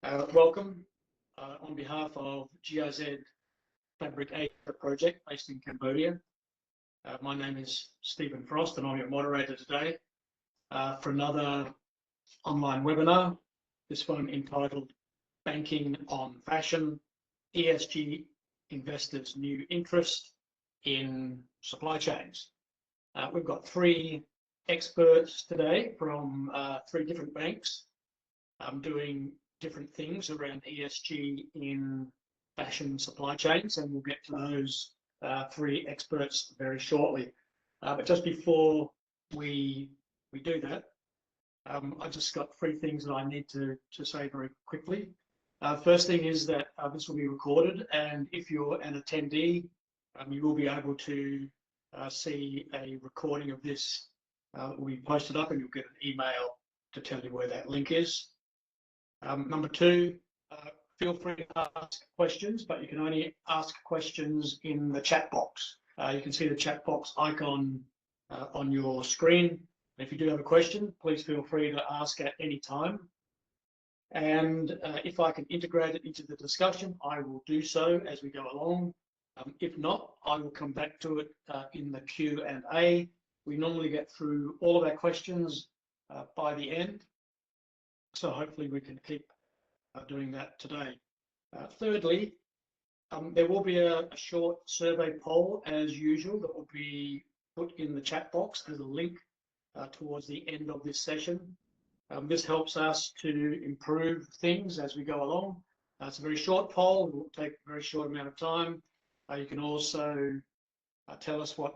Welcome on behalf of GIZ FABRIC A project based in Cambodia. My name is Stephen Frost and I'm your moderator today for another online webinar, this one entitled Banking on Fashion, ESG Investors New Interest in Supply Chains. We've got three experts today from three different banks doing different things around ESG in fashion supply chains, and we'll get to those three experts very shortly. But just before we do that, I just got three things that I need to say very quickly. First thing is that this will be recorded, and if you're an attendee, you will be able to see a recording of this will be posted up, and you'll get an email to tell you where that link is. Number two, feel free to ask questions, but you can only ask questions in the chat box. You can see the chat box icon on your screen. If you do have a question, please feel free to ask at any time. And if I can integrate it into the discussion, I will do so as we go along. If not, I will come back to it in the Q&A. We normally get through all of our questions by the end. So hopefully we can keep doing that today. Thirdly, there will be a short survey poll as usual that will be put in the chat box as a link towards the end of this session. This helps us to improve things as we go along. It's a very short poll, it will take a very short amount of time. You can also tell us what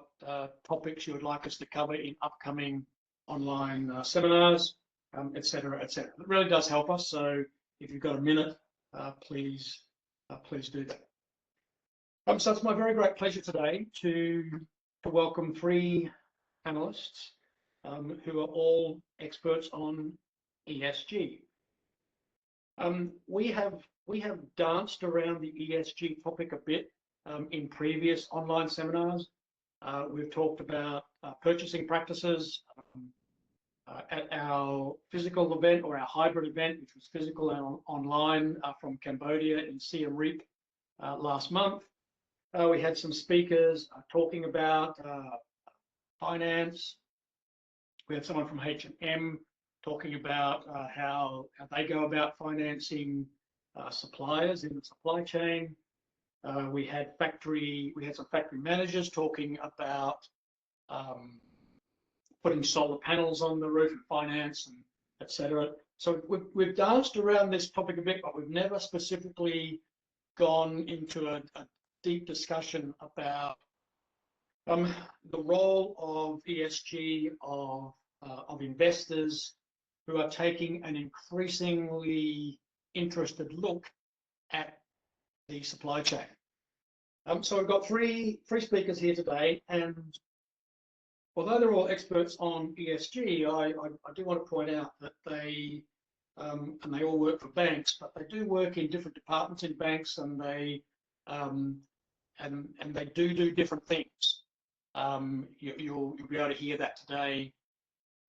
topics you would like us to cover in upcoming online seminars. Etc. It really does help us. So if you've got a minute, please do that. So it's my very great pleasure today to welcome three panelists who are all experts on ESG. We have danced around the ESG topic a bit in previous online seminars. We've talked about purchasing practices. At our physical event or our hybrid event, which was physical and online from Cambodia in Siem Reap last month. We had some speakers talking about finance. We had someone from H&M talking about how they go about financing suppliers in the supply chain. We had some factory managers talking about putting solar panels on the roof and finance and etc. So we've danced around this topic a bit, but we've never specifically gone into a deep discussion about the role of ESG of investors who are taking an increasingly interested look at the supply chain. So we've got three speakers here today, and although they're all experts on ESG, I do want to point out that they all work for banks, but they do work in different departments in banks, and they do different things. You'll be able to hear that today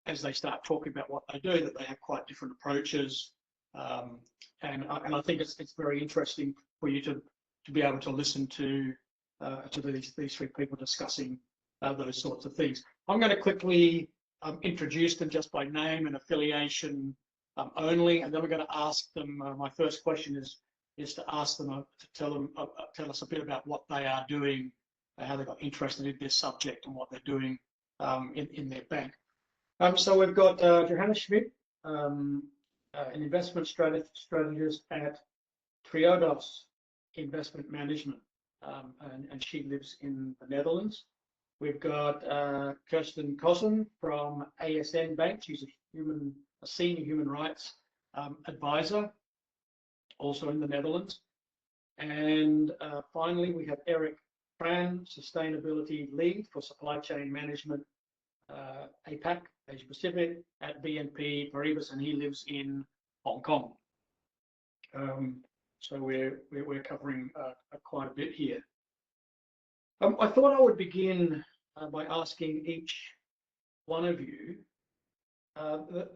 as they start talking about what they do, that they have quite different approaches, and I think it's very interesting for you to be able to listen to these three people discussing those sorts of things. I'm going to quickly introduce them just by name and affiliation only, and then we're going to ask them. My first question is to ask them to tell us a bit about what they are doing, how they got interested in this subject, and what they're doing in their bank. So we've got Johanna Schmidt, an investment strategist at Triodos Investment Management, and she lives in the Netherlands. We've got Kirsten Kossen from ASN Bank. She's a senior human rights advisor, also in the Netherlands. And finally, we have Eric Tran, sustainability lead for supply chain management, APAC, Asia Pacific, at BNP Paribas, and he lives in Hong Kong. So we're covering quite a bit here. I thought I would begin by asking each one of you, the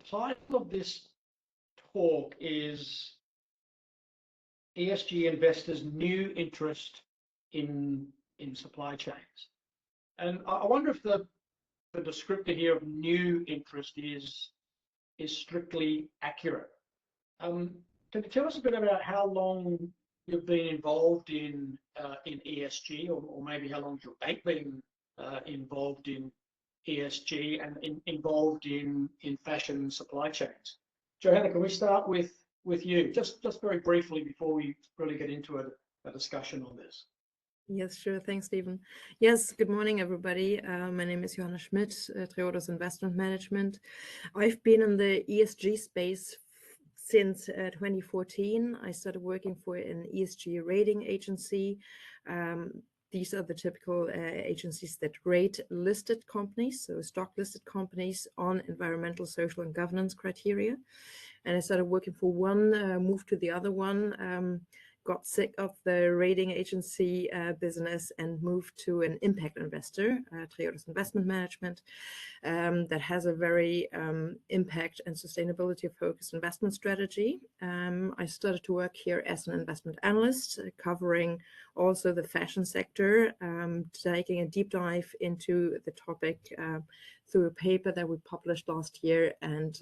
title of this talk is ESG Investors New Interest in supply chains. And I wonder if the descriptor here of new interest is strictly accurate. Can you tell us a bit about how long you've been involved in ESG, or maybe how long your bank been involved in ESG and involved in fashion supply chains? Johanna, can we start with you, just very briefly before we really get into a discussion on this? Yes, sure. Thanks, Stephen. Yes, good morning, everybody. My name is Johanna Schmidt, Triodos Investment Management. I've been in the ESG space since 2014. I started working for an ESG rating agency. These are the typical agencies that rate listed companies, so stock listed companies on environmental, social, and governance criteria. And I started working for one, moved to the other one, got sick of the rating agency business and moved to an impact investor, Triodos Investment Management, that has a very impact and sustainability focused investment strategy. I started to work here as an investment analyst, covering also the fashion sector, taking a deep dive into the topic through a paper that we published last year, and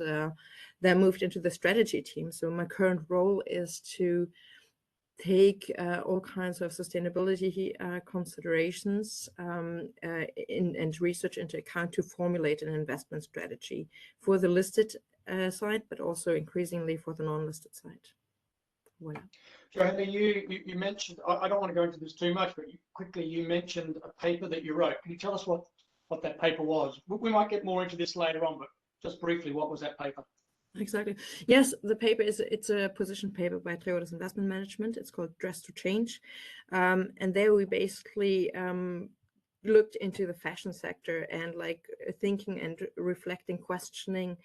then moved into the strategy team. So my current role is to take all kinds of sustainability considerations and research into account to formulate an investment strategy for the listed side, but also increasingly for the non-listed side. Voilà. Johanna, you mentioned, I don't want to go into this too much, but you mentioned a paper that you wrote. Can you tell us what that paper was? We might get more into this later on, but just briefly, what was that paper? Exactly. Yes, the paper it's a position paper by Triodos Investment Management. It's called Dress to Change. And there we basically looked into the fashion sector and thinking and reflecting, questioning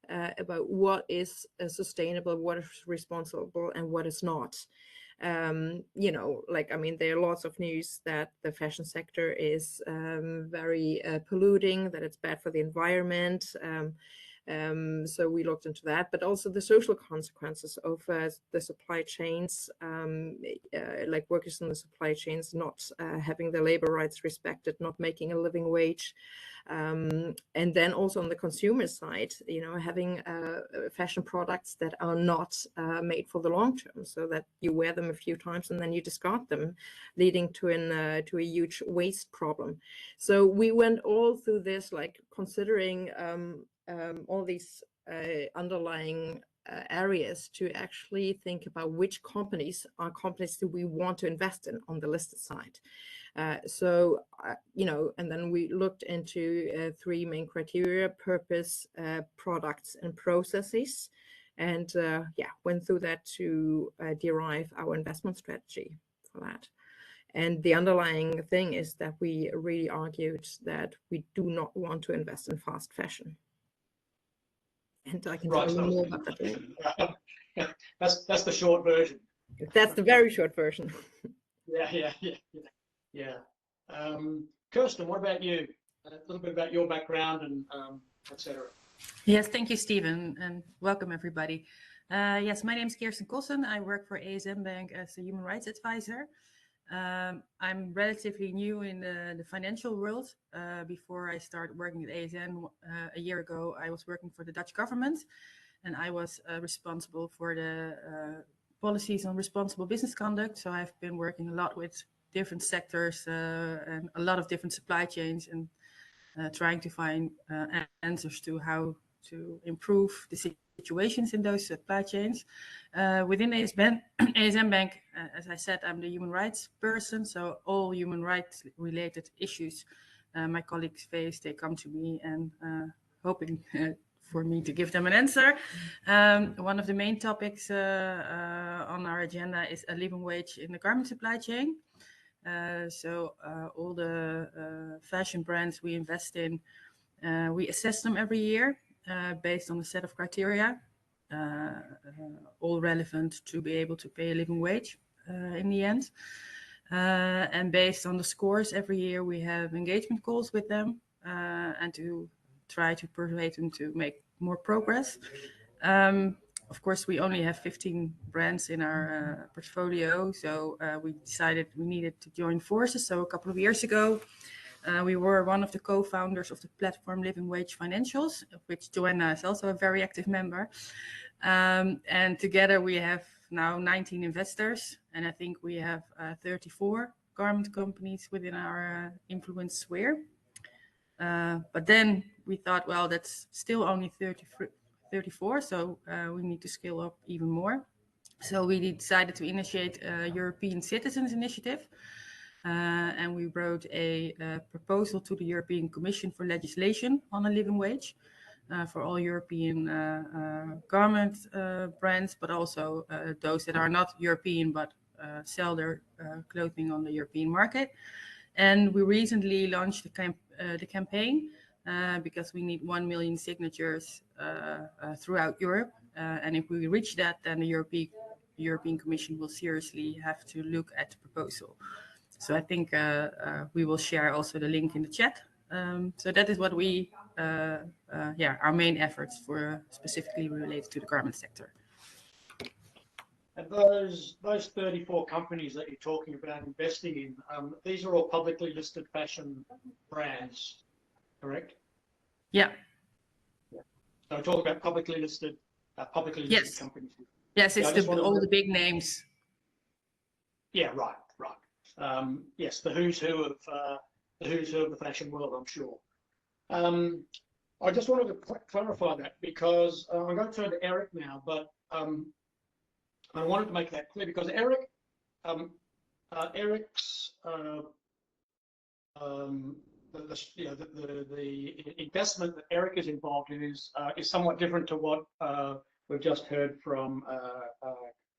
about what is sustainable, what is responsible, and what is not. You know, I mean, there are lots of news that the fashion sector is very polluting, that it's bad for the environment. So we looked into that, but also the social consequences of the supply chains, like workers in the supply chains not having their labor rights respected, not making a living wage. And then also on the consumer side, you know, having fashion products that are not made for the long term, so that you wear them a few times and then you discard them, leading to a huge waste problem. So we went all through this, considering all these underlying areas to actually think about which companies do we want to invest in on the listed side. You know, and then we looked into three main criteria: purpose, products, and processes, and went through that to derive our investment strategy for that. And the underlying thing is that we really argued that we do not want to invest in fast fashion. And I can tell you more about that later. That's the short version. That's the very short version. Yeah. Kirsten, what about you? A little bit about your background and etc. Yes, thank you, Stephen, and welcome everybody. Yes, my name is Kirsten Kossen. I work for ASM Bank as a human rights advisor. I'm relatively new in the financial world. Before I started working at ASM a year ago, I was working for the Dutch government, and I was responsible for the policies on responsible business conduct. So I've been working a lot with different sectors and a lot of different supply chains, and trying to find answers to how to improve the situations in those supply chains. Within ASM Bank, as I said, I'm the human rights person. So all human rights related issues my colleagues face, they come to me and hoping for me to give them an answer. One of the main topics on our agenda is a living wage in the garment supply chain. So all the fashion brands we invest in, we assess them every year based on a set of criteria, all relevant to be able to pay a living wage in the end. And based on the scores every year, we have engagement calls with them and to try to persuade them to make more progress. of course, we only have 15 brands in our portfolio, so we decided we needed to join forces. So a couple of years ago, we were one of the co-founders of the platform Living Wage Financials, of which Joanna is also a very active member. And together we have now 19 investors, and I think we have 34 garment companies within our influence sphere. But then we thought, well, that's still only 34, so we need to scale up even more. So we decided to initiate a European Citizens Initiative, and we wrote a proposal to the European Commission for legislation on a living wage for all European garment brands, but also those that are not European but sell their clothing on the European market. And we recently launched the campaign because we need 1 million signatures throughout Europe. And if we reach that, then the European Commission will seriously have to look at the proposal. So I think we will share also the link in the chat. So that is what we, our main efforts for specifically related to the garment sector. And those 34 companies that you're talking about investing in, these are all publicly listed fashion brands, correct? Yeah. So I'm talking about publicly listed Yes. companies. Yes, it's all the big names. Yeah, right. Yes, the who's who of the fashion world, I'm sure. I just wanted to clarify that because I'm going to turn to Eric now, but I wanted to make that clear because Eric's the investment that Eric is involved in is somewhat different to what we've just heard from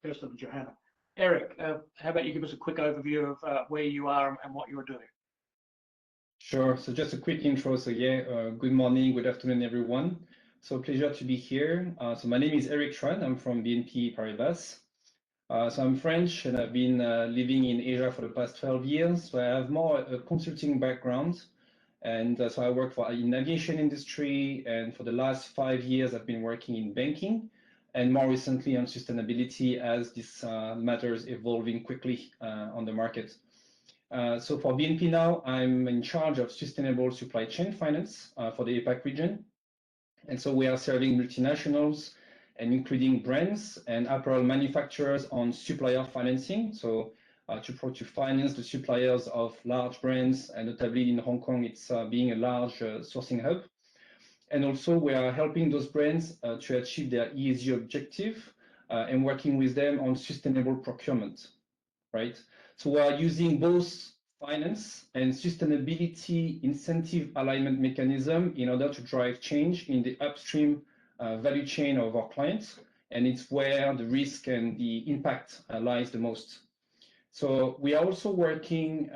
Kirsten and Johanna. Eric, how about you give us a quick overview of where you are and what you're doing? Sure. So just a quick intro. So good morning, good afternoon, everyone. So pleasure to be here. So my name is Eric Tran. I'm from BNP Paribas. So I'm French and I've been living in Asia for the past 12 years. So I have more a consulting background. And so I work in the aviation industry. And for the last 5 years, I've been working in banking and more recently on sustainability as this matters evolving quickly on the market. So for BNP now, I'm in charge of sustainable supply chain finance for the APAC region. And so we are serving multinationals and including brands and apparel manufacturers on supplier financing. So to finance the suppliers of large brands, and notably in Hong Kong, it's being a large sourcing hub. And also we are helping those brands to achieve their ESG objective and working with them on sustainable procurement, right? So we are using both finance and sustainability incentive alignment mechanism in order to drive change in the upstream value chain of our clients. And it's where the risk and the impact lies the most. So we are also working,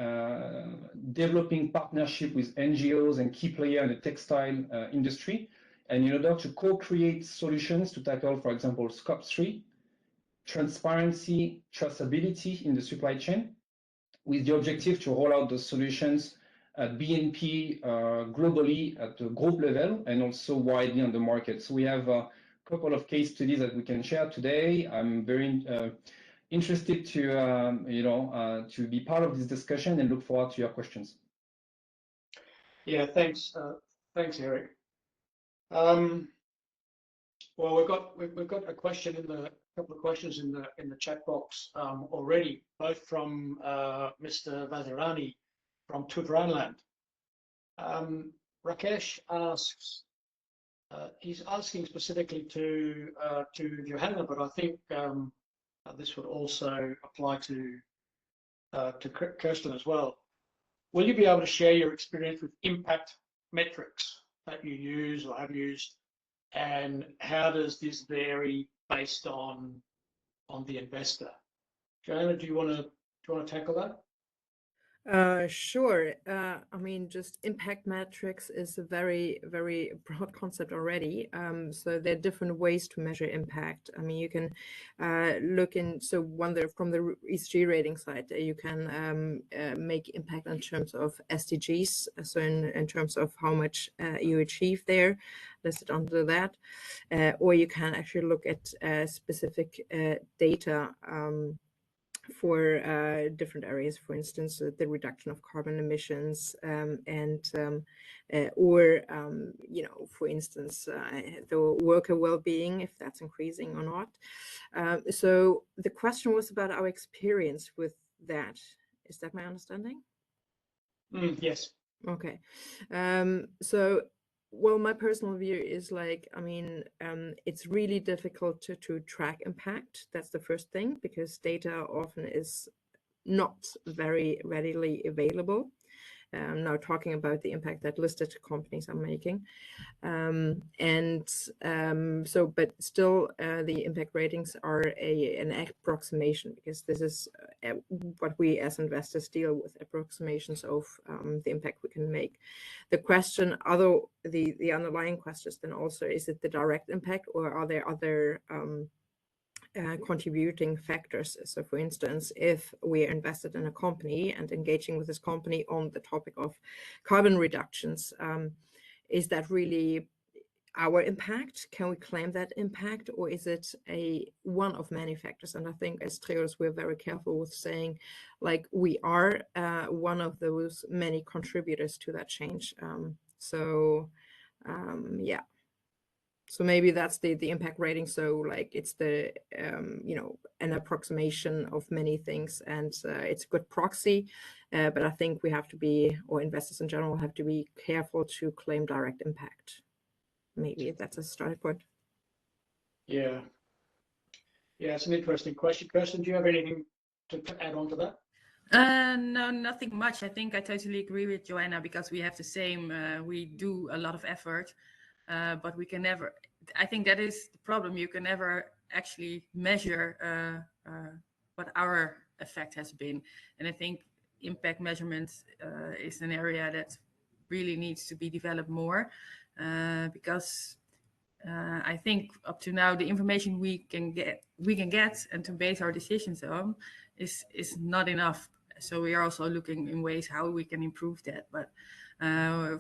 developing partnership with NGOs and key players in the textile industry. And in order to co-create solutions to tackle, for example, Scope 3, transparency, traceability in the supply chain, with the objective to roll out those solutions at BNP globally at the group level and also widely on the market. So we have a couple of case studies that we can share today. I'm very interested to to be part of this discussion and look forward to your questions. Yeah, thanks, Eric. Well, we've got a question couple of questions in the chat box already, both from Mr. Vazirani from Tutranland. Rakesh asks, he's asking specifically to Johanna, but I think this would also apply to Kirsten as well. Will you be able to share your experience with impact metrics that you use or have used, and how does this vary based on the investor? Joanna, do you want to tackle that? Sure. I mean, just impact metrics is a very, very broad concept already. So there are different ways to measure impact. I mean, you can look in, so from the ESG rating side, you can make impact in terms of SDGs, so in terms of how much you achieve there, listed under that. Or you can actually look at specific data for different areas, for instance, the reduction of carbon emissions, or for instance, the worker well-being, if that's increasing or not. So the question was about our experience with that. Is that my understanding? Yes. Okay. So, well, my personal view is like, I mean, it's really difficult to track impact. That's the first thing, because data often is not very readily available. Now talking about the impact that listed companies are making. But still the impact ratings are an approximation, because this is what we as investors deal with, approximations of the impact we can make. The question, the underlying question then also, is it the direct impact, or are there other contributing factors? So for instance, if we are invested in a company and engaging with this company on the topic of carbon reductions, is that really our impact? Can we claim that impact, or is it one of many factors? And I think as Triodos, we're very careful with saying, like, we are one of those many contributors to that change. Yeah. So maybe that's the impact rating. So like it's the an approximation of many things, and it's a good proxy. But I think we have to be, or investors in general have to be careful to claim direct impact. Maybe that's a starting point. Yeah. Yeah, it's an interesting question. Kirsten, do you have anything to add on to that? No, nothing much. I think I totally agree with Joanna, because we have the same, we do a lot of effort, but we can never, I think that is the problem. You can never actually measure what our effect has been. And I think impact measurement is an area that really needs to be developed more, because I think up to now, the information we can get and to base our decisions on is not enough. So we are also looking in ways how we can improve that. But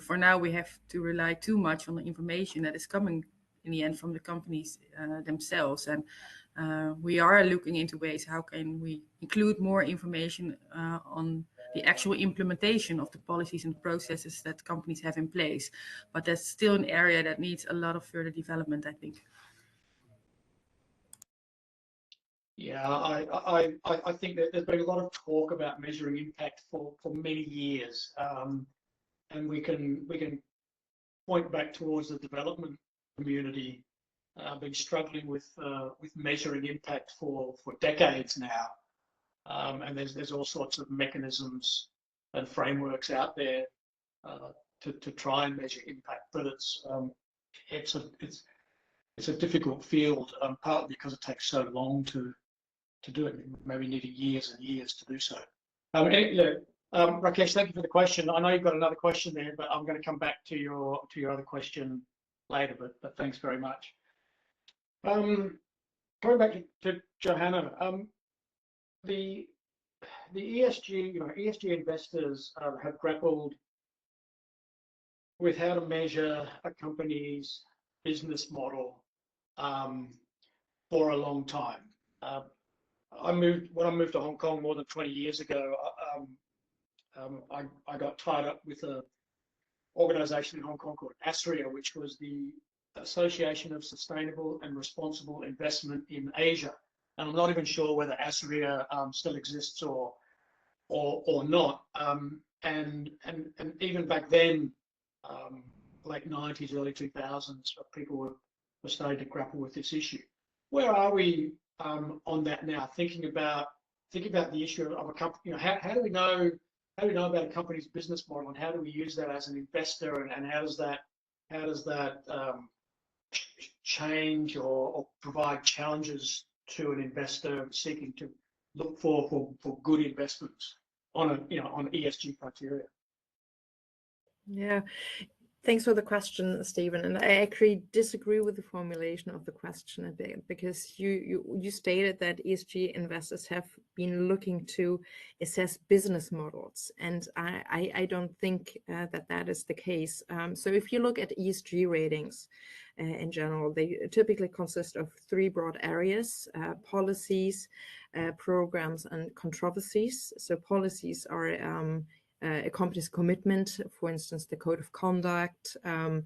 for now, we have to rely too much on the information that is coming in the end from the companies themselves. And we are looking into ways how can we include more information on the actual implementation of the policies and processes that companies have in place. But that's still an area that needs a lot of further development, I think. Yeah, I think that there's been a lot of talk about measuring impact for many years, and we can point back towards the development community been struggling with measuring impact for decades now, and there's all sorts of mechanisms and frameworks out there to try and measure impact, but it's a difficult field, partly because it takes so long to do it, maybe needing years and years to do so. Rakesh, thank you for the question. I know you've got another question there, but I'm going to come back to your other question later. But thanks very much. Going back to Johanna, the ESG, ESG investors have grappled with how to measure a company's business model for a long time. When I moved to Hong Kong more than 20 years ago, I got tied up with an organization in Hong Kong called ASRIA, which was the Association of Sustainable and Responsible Investment in Asia. And I'm not even sure whether ASRIA still exists or not. And even back then, late 90s, early 2000s, people were starting to grapple with this issue. Where are we on that now? Thinking about the issue of a company. How do we know about a company's business model, and how do we use that as an investor, and how does that change or provide challenges to an investor seeking to look for good investments on ESG criteria. Yeah, thanks for the question, Stephen. And I actually disagree with the formulation of the question a bit, because you stated that ESG investors have been looking to assess business models, and I don't think that is the case. So if you look at ESG ratings in general, they typically consist of three broad areas: policies, programs, and controversies. So policies are a company's commitment, for instance, the code of conduct, all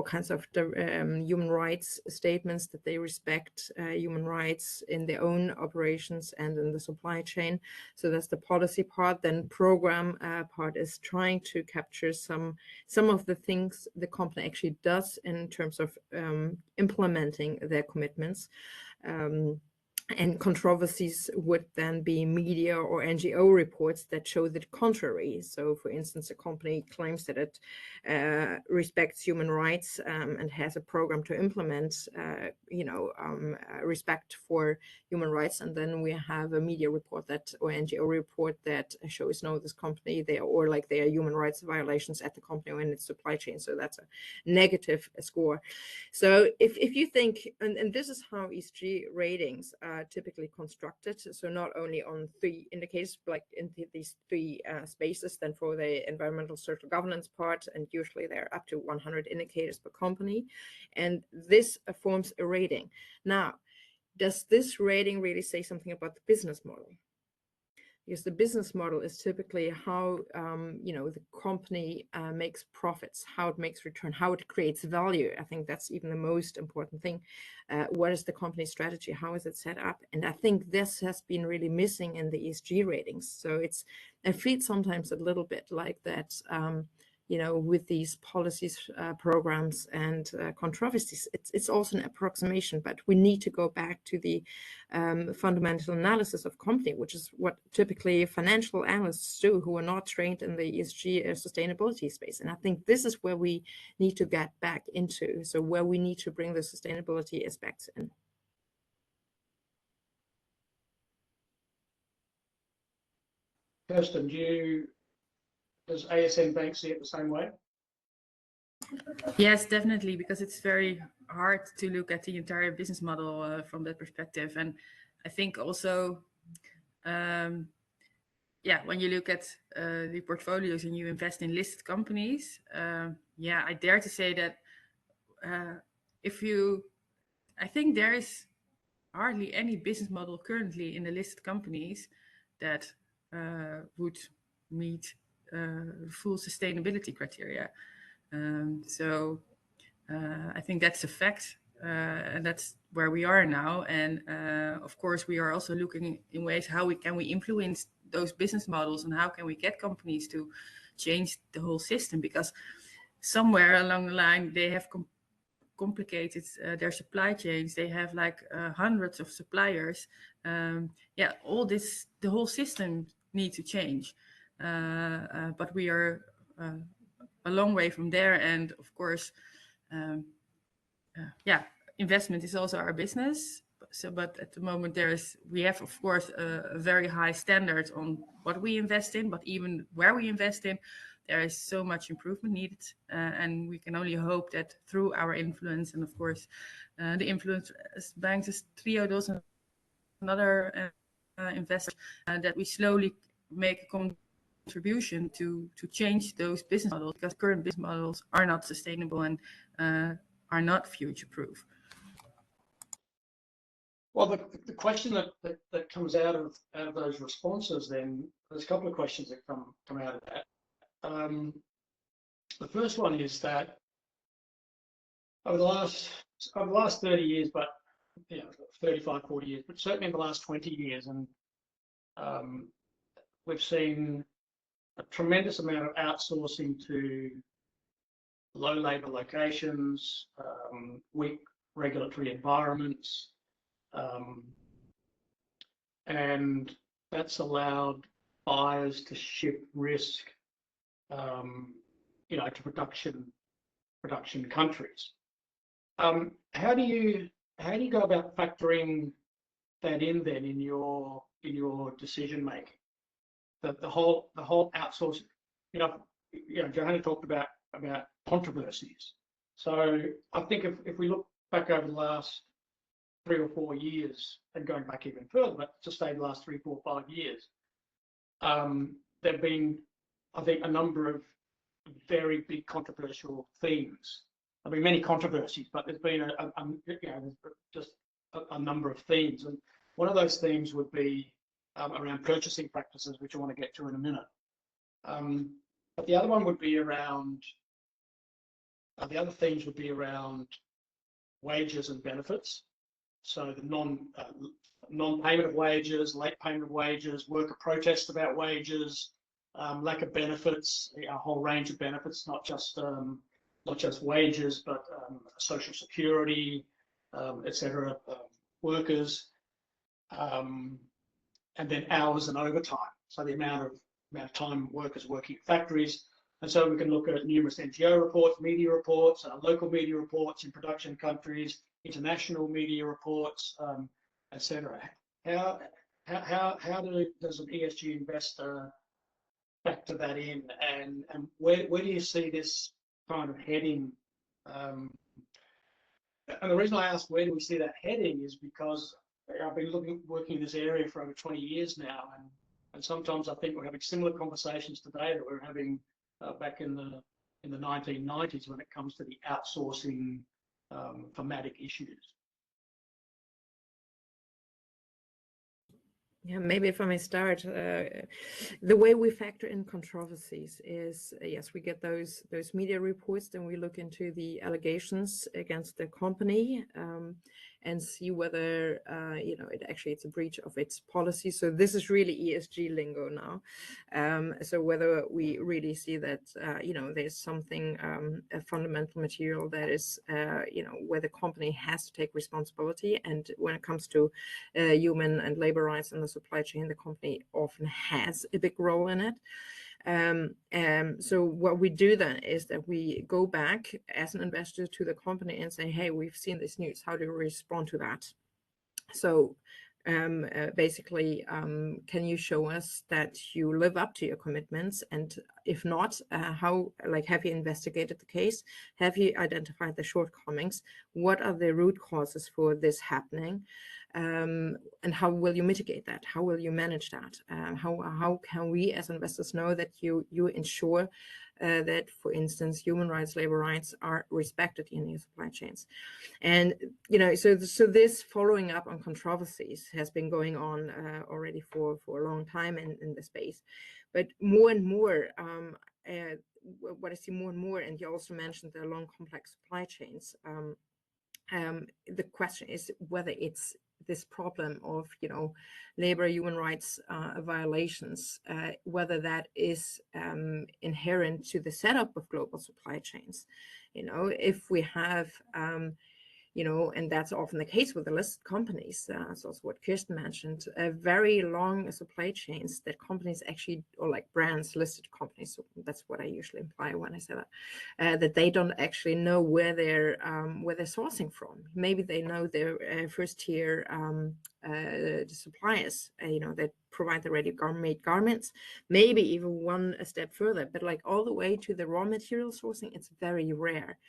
kinds of human rights statements that they respect human rights in their own operations and in the supply chain. So that's the policy part. Then program part is trying to capture some of the things the company actually does in terms of implementing their commitments. And controversies would then be media or NGO reports that show the contrary. So, for instance, a company claims that it respects human rights and has a program to implement, respect for human rights, and then we have a media report that or NGO report that shows no, this company there are human rights violations at the company or in its supply chain. So that's a negative score. So if you think, and this is how ESG ratings are typically constructed, so not only on three indicators, like in these three spaces, then for the environmental social governance part, and usually there are up to 100 indicators per company, and this forms a rating. Now, does this rating really say something about the business model? Because the business model is typically how the company makes profits, how it makes return, how it creates value. I think that's even the most important thing. What is the company's strategy? How is it set up? And I think this has been really missing in the ESG ratings. So I feel sometimes a little bit like that. With these policies, programs, and controversies, it's also an approximation, but we need to go back to the fundamental analysis of company, which is what typically financial analysts do who are not trained in the ESG sustainability space. And I think this is where we need to get back into, so where we need to bring the sustainability aspects in. Kirsten, does ASM Bank see it the same way? Yes, definitely, because it's very hard to look at the entire business model from that perspective. And I think also, when you look at the portfolios and you invest in listed companies, I dare to say that I think there is hardly any business model currently in the listed companies that would meet full sustainability criteria. I think that's a fact, and that's where we are now. And of course, we are also looking in ways how can we influence those business models, and how can we get companies to change the whole system, because somewhere along the line they have complicated their supply chains. They have like hundreds of suppliers. All this, the whole system needs to change, but we are a long way from there. And of course, investment is also our business. But at the moment we have of course a very high standard on what we invest in, but even where we invest in, there is so much improvement needed, and we can only hope that through our influence, and of course the influence banks is Triodos and other investors, that we slowly make a contribution to change those business models, because current business models are not sustainable and are not future proof. Well, the question that comes out of those responses, then there's a couple of questions that come out of that. The first one is that over the last 30 years, but 35, 40 years, but certainly in the last 20 years, and we've seen a tremendous amount of outsourcing to low labour locations, weak regulatory environments, and that's allowed buyers to shift risk, to production countries. How do you go about factoring that in then in your decision making? the whole outsourcing. Johanna talked about controversies. So I think if we look back over the last 3 or 4 years, and going back even further, but just say the last 3, 4, 5 years, there have been, I think, a number of very big controversial themes. There've been many controversies, but there's been just a number of themes, and one of those themes would be around purchasing practices, which I want to get to in a minute. But the other one would be around. The other themes would be around wages and benefits. So the non-payment of wages, late payment of wages, worker protests about wages, lack of benefits, a whole range of benefits, not just wages, but social security, etc. Workers, and then hours and overtime. So the amount of time workers working in factories. And so we can look at numerous NGO reports, media reports, local media reports in production countries, international media reports, etc. How does an ESG investor factor that in, and where do you see this kind of heading? And the reason I ask where do we see that heading is because I've been working in this area for over 20 years now, and sometimes I think we're having similar conversations today that we're having back in the 1990s when it comes to the outsourcing thematic issues. Yeah, maybe if I may start, the way we factor in controversies is, yes, we get those media reports, then we look into the allegations against the company and see whether it's a breach of its policy. So this is really ESG lingo now. So whether we really see that there's something a fundamental material that is where the company has to take responsibility, and when it comes to human and labor rights in the supply chain, the company often has a big role in it. So what we do then is that we go back as an investor to the company and say, hey, we've seen this news. How do you respond to that? So basically, can you show us that you live up to your commitments? And if not, have you investigated the case? Have you identified the shortcomings? What are the root causes for this happening? And how will you mitigate that? How will you manage that? How can we as investors know that you ensure that, for instance, human rights, labor rights are respected in your supply chains? And so this following up on controversies has been going on already for a long time in the space, but more and more. What I see more and more, and you also mentioned the long, complex supply chains. The question is whether it's this problem of labor, human rights violations, whether that is inherent to the setup of global supply chains. If we have and that's often the case with the listed companies. That's also what Kirsten mentioned, very long supply chains that companies actually, or like brands, listed companies, so that's what I usually imply when I say that, that they don't actually know where they're sourcing from. Maybe they know their first tier suppliers, that provide the ready-made garments, maybe even one step further, but like all the way to the raw material sourcing, it's very rare.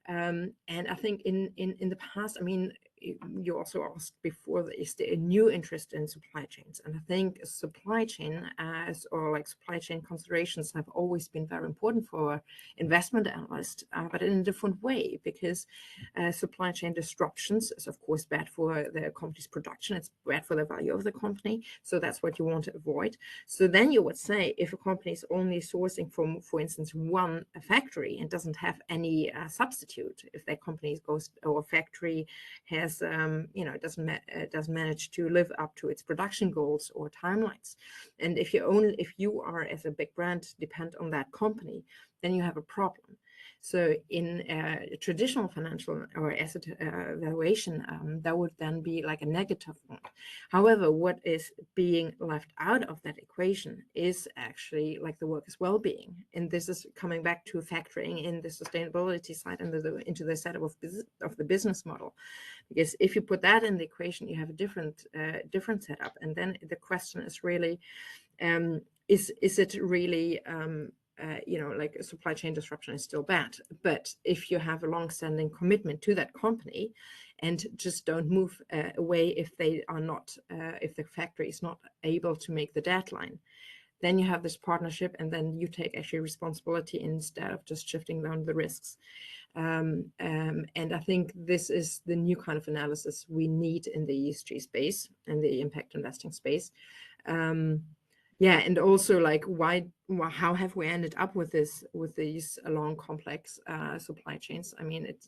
And I think in the past, you also asked before, is there a new interest in supply chains? And I think supply chain supply chain considerations have always been very important for investment analysts, but in a different way, because supply chain disruptions is of course bad for the company's production. It's bad for the value of the company. So that's what you want to avoid. So then you would say, if a company is only sourcing from, for instance, one factory and doesn't have any substitute, if that company goes or factory has doesn't manage to live up to its production goals or timelines, and if you are as a big brand depend on that company, then you have a problem. So in traditional financial or asset valuation, that would then be like a negative one. However, what is being left out of that equation is actually like the workers' well-being, and this is coming back to factoring in the sustainability side and into the setup of the business model. Because if you put that in the equation, you have a different setup, and then the question is really, is it really, like a supply chain disruption is still bad? But if you have a long-standing commitment to that company and just don't move away if they are not, if the factory is not able to make the deadline, then you have this partnership, and then you take actually responsibility instead of just shifting down the risks. And I think this is the new kind of analysis we need in the ESG space and the impact investing space. And also like how have we ended up with these long, complex supply chains? I mean, it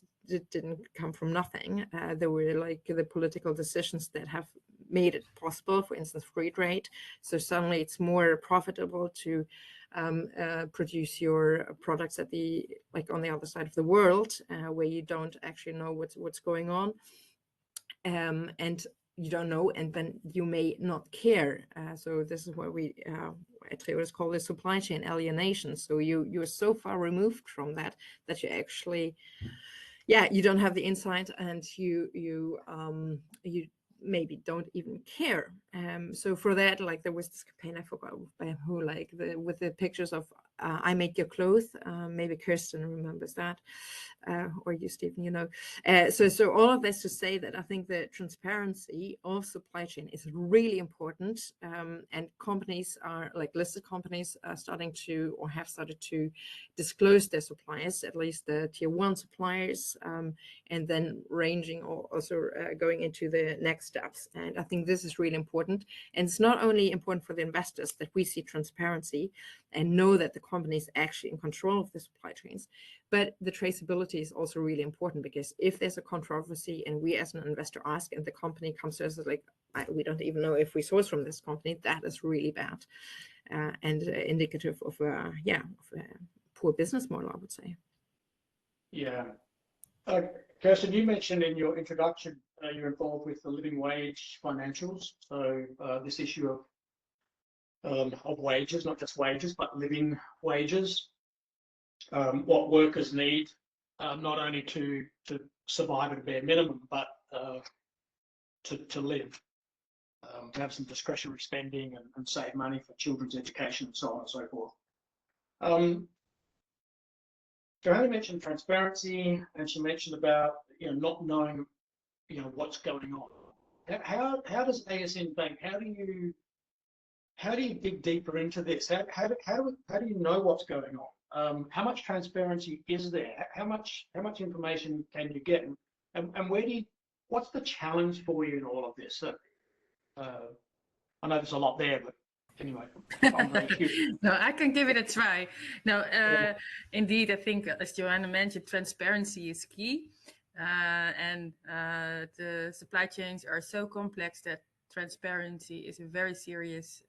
didn't come from nothing. There were like the political decisions that have made it possible, for instance, free trade. So suddenly it's more profitable to produce your products on the other side of the world, where you don't actually know what's going on, and you don't know, and then you may not care. So this is what we at Triodos call the supply chain alienation. So you're so far removed from that you actually, you don't have the insight, and you maybe don't even care. So for that, like there was this campaign, I forgot by who, like with the pictures of I make your clothes. Maybe Kirsten remembers that, or you, Stephen, you know. So all of this to say that I think the transparency of supply chain is really important, and companies are, like listed companies, are starting to, or have started to, disclose their suppliers, at least the tier 1 suppliers, and then ranging or also going into the next steps. And I think this is really important. And it's not only important for the investors that we see transparency and know that the company is actually in control of the supply chains, but the traceability is also really important, because if there's a controversy and we as an investor ask, and the company comes to us like, we don't even know if we source from this company, that is really bad, and indicative of a poor business model, I would say. Yeah. Kirsten, you mentioned in your introduction you're involved with the living wage financials. So this issue of wages, not just wages, but living wages, what workers need, not only to survive at a bare minimum, but to live, to have some discretionary spending and save money for children's education and so on and so forth. Johanna mentioned transparency, and she mentioned about not knowing what's going on. How does ASN Bank, how do you dig deeper into this? How do you know what's going on? How much transparency is there? How much information can you get? And what's the challenge for you in all of this? I know there's a lot there, but anyway, I'm very curious. No, I can give it a try. No, indeed, I think, as Johanna mentioned, transparency is key. And the supply chains are so complex that transparency is a very serious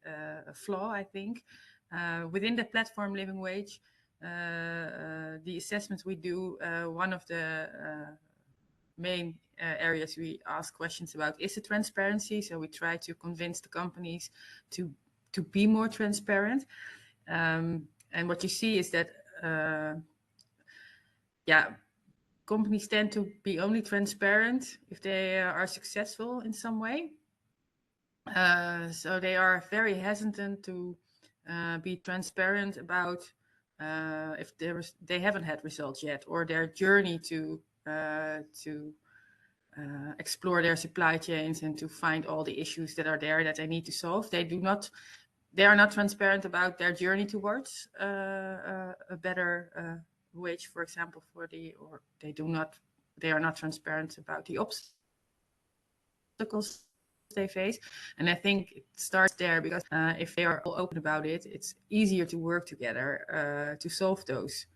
flaw, I think. Within the platform Living Wage, the assessments we do, one of the main areas we ask questions about is the transparency. So we try to convince the companies to be more transparent. And what you see is that, companies tend to be only transparent if they are successful in some way. So they are very hesitant to be transparent about if they haven't had results yet, or their journey to explore their supply chains and to find all the issues that are there that they need to solve. They are not transparent about their journey towards a better wage, for example, they are not transparent about the obstacles they face. And I think it starts there, because if they are all open about it, it's easier to work together to solve those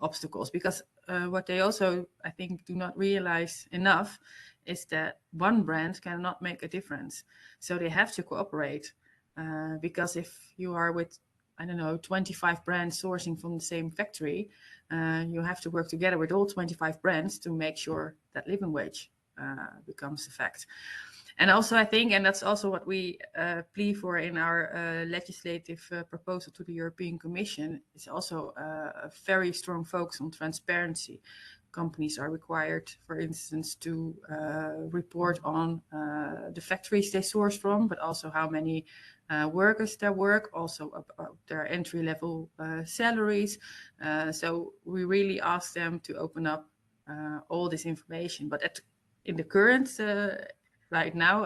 obstacles. Because what they also, I think, do not realize enough is that one brand cannot make a difference. So they have to cooperate, because if you are with, 25 brands sourcing from the same factory, you have to work together with all 25 brands to make sure that living wage becomes a fact. And also, I think, and that's also what we plea for in our legislative proposal to the European Commission, is also a very strong focus on transparency. companies are required, for instance, to report on the factories they source from, but also how many workers there work, also about their entry-level salaries. So we really ask them to open up all this information. But in the current, right now,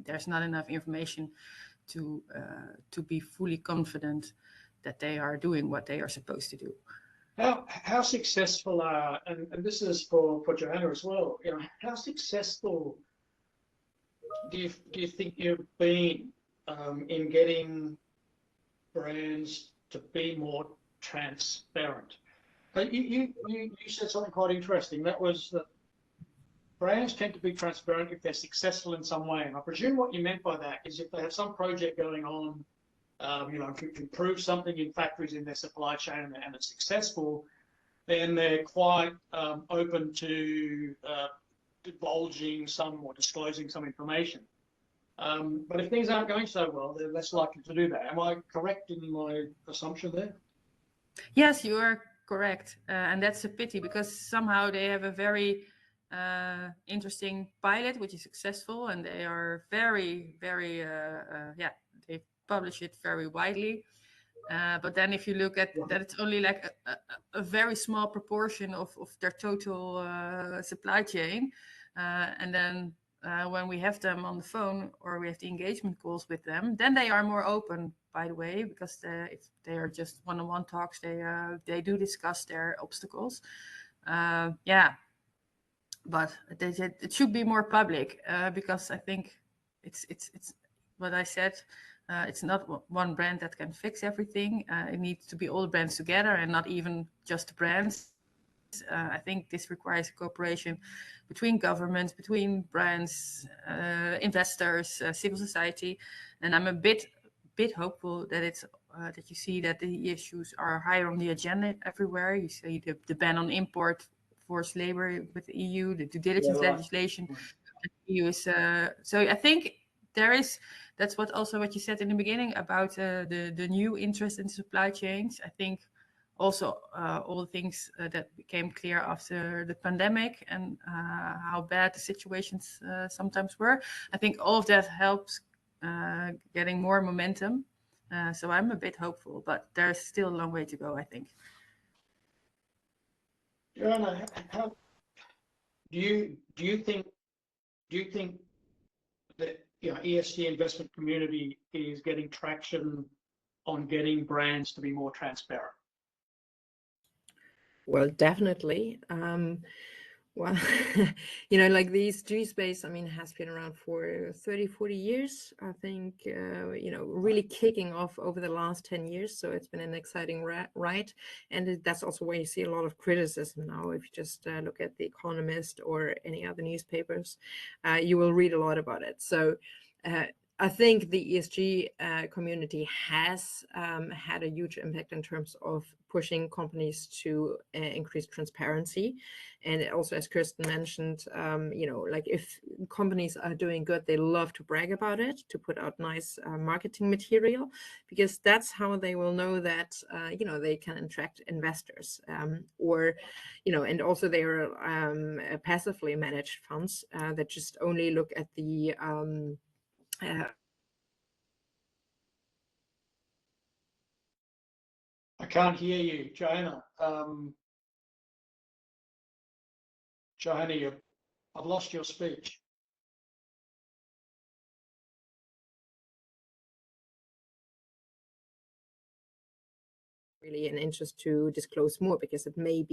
there's not enough information to be fully confident that they are doing what they are supposed to do. How successful are, and this is for Joanna as well, you know, how successful do you think you've been in getting brands to be more transparent? You said something quite interesting. That was that brands tend to be transparent if they're successful in some way. And I presume what you meant by that is if they have some project going on, you know, to improve something in factories in their supply chain and it's successful, then they're quite open to divulging some or disclosing some information. But if things aren't going so well, they're less likely to do that. Am I correct in my assumption there? Yes, you are correct. And that's a pity because somehow they have a very interesting pilot, which is successful, and they are very, very, yeah, they publish it very widely. But then if you look at that, it's only like a very small proportion of their total supply chain. And then when we have them on the phone or we have the engagement calls with them, then they are more open, by the way, because if they are just one-on-one talks, they do discuss their obstacles. Yeah, but it should be more public because I think it's what I said. It's not one brand that can fix everything. It needs to be all the brands together and not even just the brands. I think this requires cooperation between governments, between brands, investors, civil society, and I'm a bit hopeful that it's that you see that the issues are higher on the agenda everywhere. You see the ban on import forced labor with the EU, the due diligence legislation. The EU is so I think there is. That's what you said in the beginning about the new interest in supply chains. I think also all the things that became clear after the pandemic and how bad the situations sometimes were. I think all of that helps getting more momentum. So I'm a bit hopeful, but there's still a long way to go, I think. Joanna, how do you think that, you know, ESG investment community is getting traction on getting brands to be more transparent? Well, definitely. Well, you know, like the ESG space, I mean, has been around for 30, 40 years. I think, you know, really kicking off over the last 10 years. So it's been an exciting ride. And that's also where you see a lot of criticism now. If you just look at The Economist or any other newspapers, you will read a lot about it. So I think the ESG community has had a huge impact in terms of pushing companies to increase transparency. And also, as Kirsten mentioned, you know, like if companies are doing good, they love to brag about it, to put out nice marketing material, because that's how they will know that, you know, they can attract investors or, you know, and also they are passively managed funds that just only look at the I can't hear you, Joanna. Joanna, I've lost your speech. Really an interest to disclose more because it may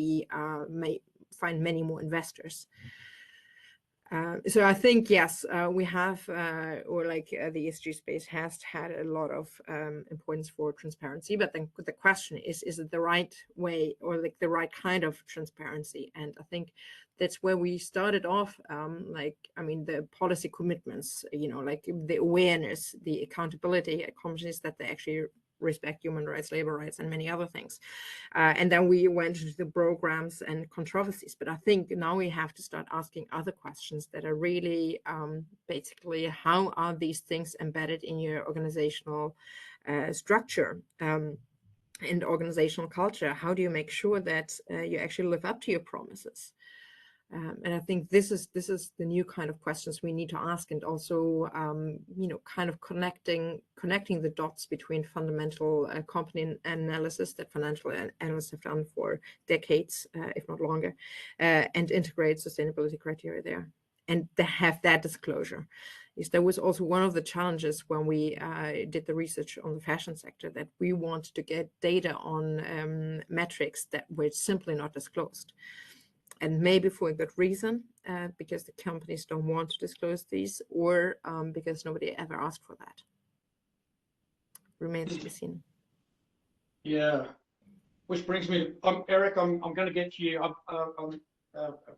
find many more investors. So I think, yes, we have, or like the ESG space has had a lot of importance for transparency, but then the question is it the right way or like the right kind of transparency? And I think that's where we started off, like, I mean, the policy commitments, you know, like the awareness, the accountability at companies that they actually respect human rights, labor rights, and many other things. And then we went into the programs and controversies. But I think now we have to start asking other questions that are really basically, how are these things embedded in your organizational structure and organizational culture? How do you make sure that you actually live up to your promises? And I think this is the new kind of questions we need to ask, and also kind of connecting the dots between fundamental company analysis that financial analysts have done for decades, if not longer, and integrate sustainability criteria there, and to have that disclosure. That was also one of the challenges when we did the research on the fashion sector, that we wanted to get data on metrics that were simply not disclosed. And maybe for a good reason, because the companies don't want to disclose these, or because nobody ever asked for that. Remains to be seen. Yeah, which brings me to Eric. I'm going to get to you.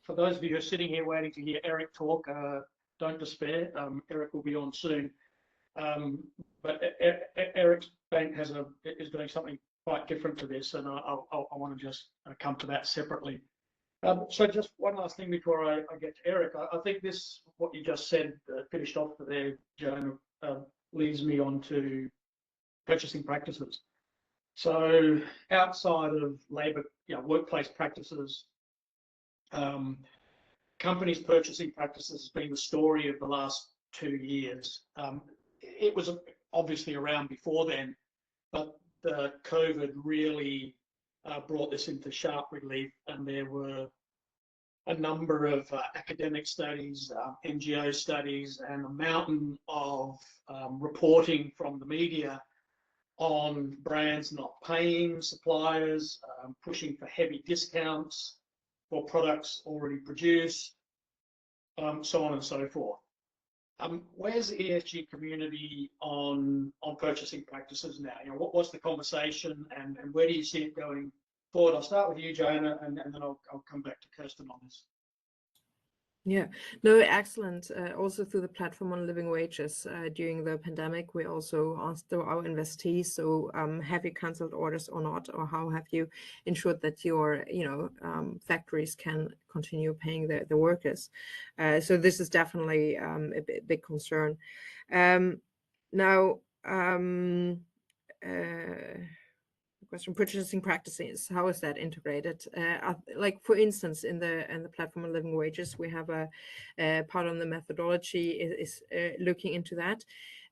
For those of you who are sitting here waiting to hear Eric talk, don't despair. Eric will be on soon. But Eric's bank is doing something quite different to this, and I want to just come to that separately. So just one last thing before I get to Eric. I think what you just said, finished off there, Joan, leads me on to purchasing practices. So outside of labour, workplace practices, companies' purchasing practices has been the story of the last 2 years. It was obviously around before then, but the COVID really brought this into sharp relief, and there were a number of academic studies, NGO studies, and a mountain of reporting from the media on brands not paying suppliers, pushing for heavy discounts for products already produced, so on and so forth. Where's the ESG community on purchasing practices now? What's the conversation, and where do you see it going forward? I'll start with you, Joanna, and then I'll come back to Kirsten on this. Yeah, no, excellent. Also through the platform on living wages during the pandemic, we also asked our investees, so have you cancelled orders or not, or how have you ensured that your factories can continue paying the workers? So this is definitely a big concern. Now, question: purchasing practices, how is that integrated? Like for instance, in the platform on living wages, we have a part on the methodology is looking into that.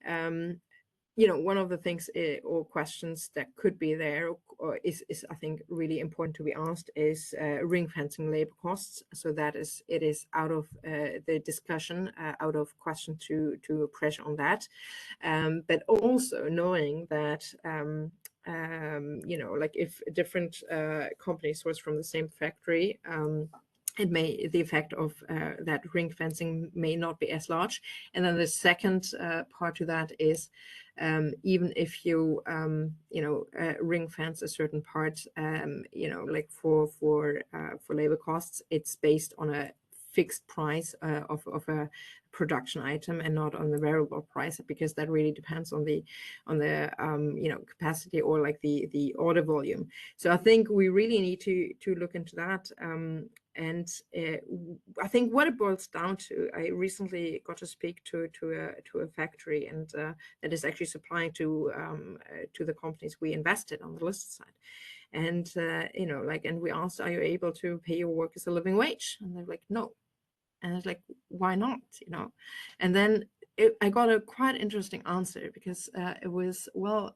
One of the things or questions that could be there, or is I think really important to be asked, is ring fencing labor costs. So that it is out of the discussion, out of question to pressure on that, but also knowing that. Like if different companies source from the same factory, the effect of that ring fencing may not be as large. And then the second part to that is even if you ring fence a certain part, like for labor costs, it's based on a fixed price of a production item and not on the variable price, because that really depends on the capacity or like the order volume. So I think we really need to look into that. And I think what it boils down to, I recently got to speak to a factory, and that is actually supplying to the companies we invested on the listed side. And and we asked, are you able to pay your workers a living wage? And they're like, no. And it's like, why not? And then I got a quite interesting answer, because it was, well,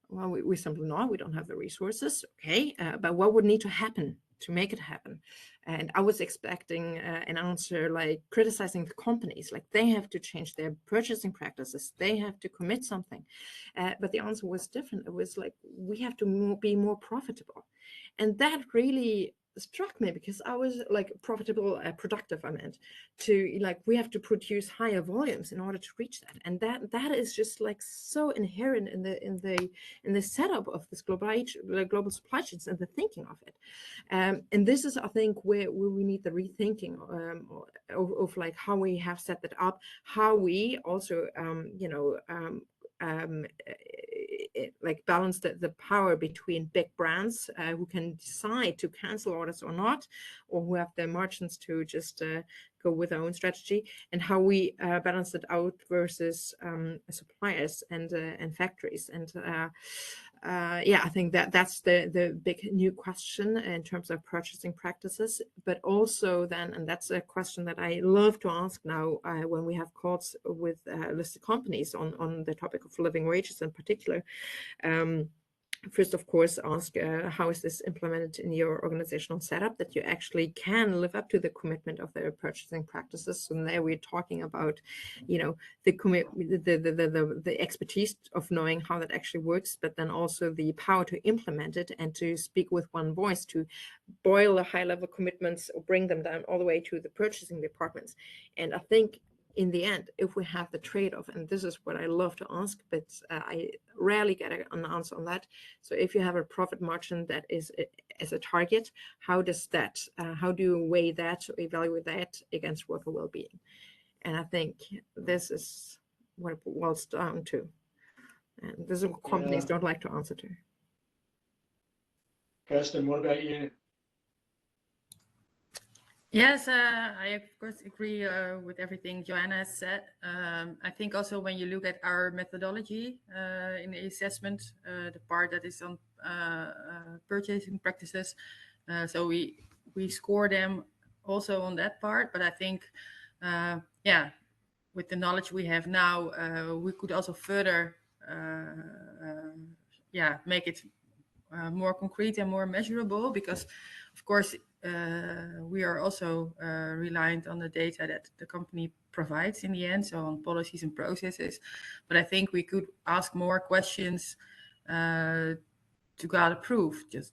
we simply know we don't have the resources. Okay, but what would need to happen to make it happen? And I was expecting an answer like criticizing the companies, like they have to change their purchasing practices, they have to commit something. But the answer was different. It was like, we have to be more profitable. And that really struck me, because I was like productive, I meant to, like, we have to produce higher volumes in order to reach that. And that is just like so inherent in the setup of this global supply chains and the thinking of it. And this is, I think, where we need the rethinking of like how we have set that up, how we also like balance the power between big brands who can decide to cancel orders or not, or who have the margins to just go with their own strategy, and how we balance it out versus suppliers and factories. And yeah, I think that's the big new question in terms of purchasing practices, but also then, and that's a question that I love to ask now when we have calls with listed companies on the topic of living wages in particular. First, of course, ask how is this implemented in your organizational setup that you actually can live up to the commitment of their purchasing practices. So there we're talking about, you know, the expertise of knowing how that actually works, but then also the power to implement it and to speak with one voice, to boil the high-level commitments or bring them down all the way to the purchasing departments. And I think in the end, if we have the trade-off, and this is what I love to ask, but I rarely get an answer on that. So if you have a profit margin that is as a target, how does that, how do you weigh that, or evaluate that against worker well-being? And I think this is what it boils down to. And this is what companies don't like to answer to. Kirsten, what about you? Yes, I of course agree with everything Joanna has said. I think also when you look at our methodology in the assessment, the part that is on purchasing practices, so we score them also on that part. But I think, yeah, with the knowledge we have now, we could also further, yeah, make it more concrete and more measurable, because of course we are also reliant on the data that the company provides in the end, so on policies and processes. But I think we could ask more questions to gather proof, just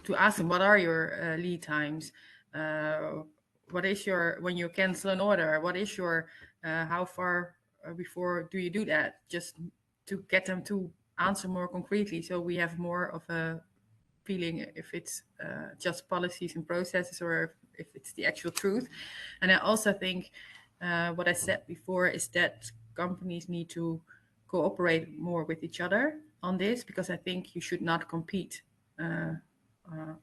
to ask them, what are your lead times? What is your, when you cancel an order, what is your, how far before do you do that? Just to get them to answer more concretely, so we have more of a feeling if it's just policies and processes or if it's the actual truth. And I also think what I said before is that companies need to cooperate more with each other on this, because I think you should not compete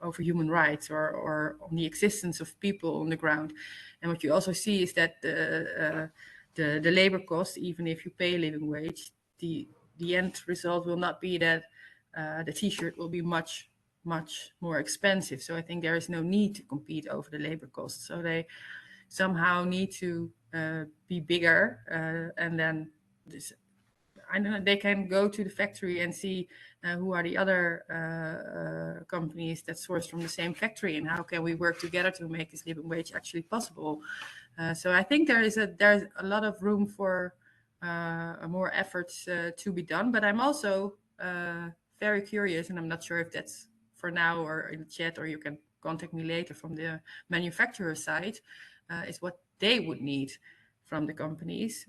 over human rights or on the existence of people on the ground. And what you also see is that the labor cost, even if you pay a living wage, the end result will not be that the t-shirt will be much more expensive. So I think there is no need to compete over the labor costs. So they somehow need to be bigger, and then this, I don't know, they can go to the factory and see who are the other companies that source from the same factory, and how can we work together to make this living wage actually possible. So I think there's a lot of room for more efforts to be done. But I'm also very curious, and I'm not sure if that's for now or in the chat, or you can contact me later from the manufacturer side, is what they would need from the companies,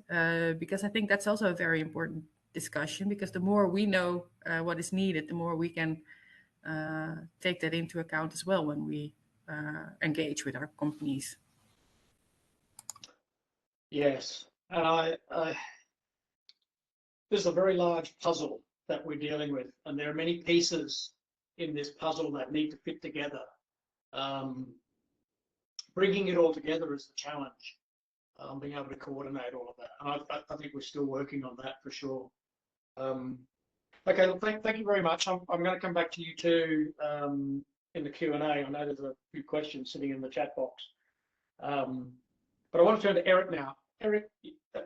because I think that's also a very important discussion, because the more we know what is needed, the more we can take that into account as well when we engage with our companies. Yes, and this is a very large puzzle that we're dealing with, and there are many pieces in this puzzle that need to fit together. Bringing it all together is the challenge, being able to coordinate all of that. And I think we're still working on that for sure. Okay, well, thank you very much. I'm going to come back to you too in the Q&A. I know there's a few questions sitting in the chat box. But I want to turn to Eric now. Eric,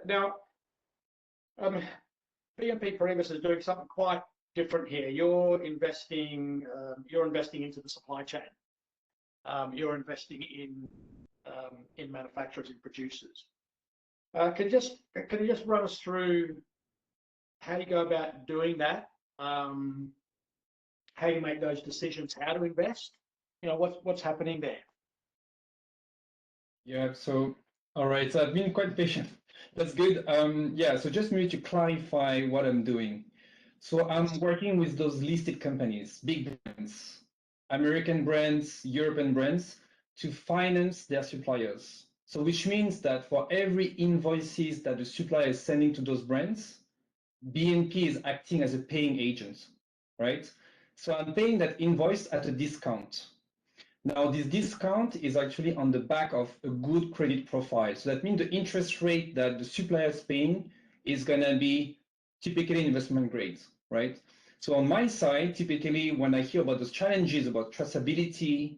now, BNP Paribas is doing something quite different here. You're investing into the supply chain. You're investing in manufacturers and producers. Can you just run us through how you go about doing that? How you make those decisions? How to invest? You know, what's happening there? Yeah. So all right. So I've been quite patient. That's good. Yeah. So just maybe to clarify what I'm doing. So I'm working with those listed companies, big brands, American brands, European brands, to finance their suppliers. So which means that for every invoices that the supplier is sending to those brands, BNP is acting as a paying agent, right? So I'm paying that invoice at a discount. Now this discount is actually on the back of a good credit profile. So that means the interest rate that the supplier is paying is going to be typically investment grade, right? So on my side, typically when I hear about those challenges about traceability,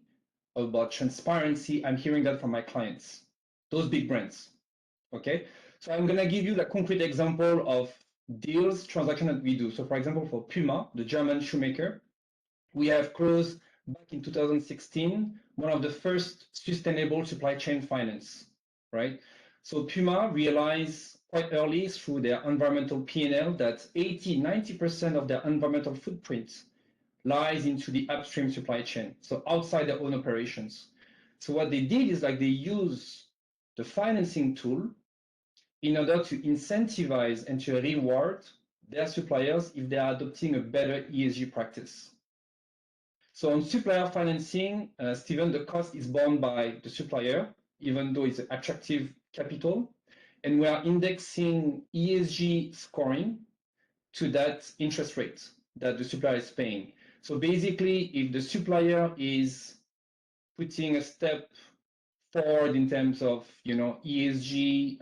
about transparency, I'm hearing that from my clients, those big brands. Okay, so I'm gonna give you a concrete example of deals, transaction that we do. So for example, for Puma, the German shoemaker, we have closed back in 2016, one of the first sustainable supply chain finance, right? So Puma realized quite early through their environmental P&L that 90% of their environmental footprint lies into the upstream supply chain, so outside their own operations. So what they did is like they use the financing tool in order to incentivize and to reward their suppliers if they are adopting a better ESG practice. So on supplier financing, Stephen, the cost is borne by the supplier, even though it's attractive capital. And we are indexing ESG scoring to that interest rate that the supplier is paying. So basically, if the supplier is putting a step forward in terms of ESG,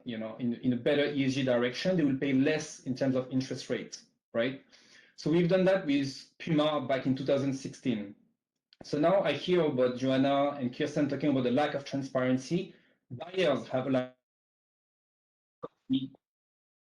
in a better ESG direction, they will pay less in terms of interest rate, right? So we've done that with Puma back in 2016. So now I hear about Joanna and Kirsten talking about the lack of transparency. Buyers have a lack of,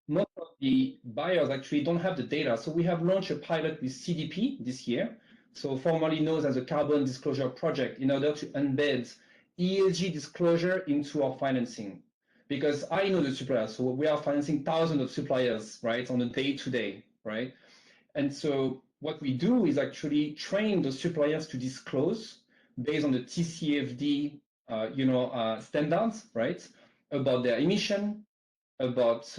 most of the buyers actually don't have the data. So we have launched a pilot with CDP this year, so formerly known as the Carbon Disclosure Project, in order to embed ESG disclosure into our financing. Because I know the suppliers, so we are financing thousands of suppliers, right, on a day-to-day, right? And so what we do is actually train the suppliers to disclose based on the TCFD, standards, right, about their emission, about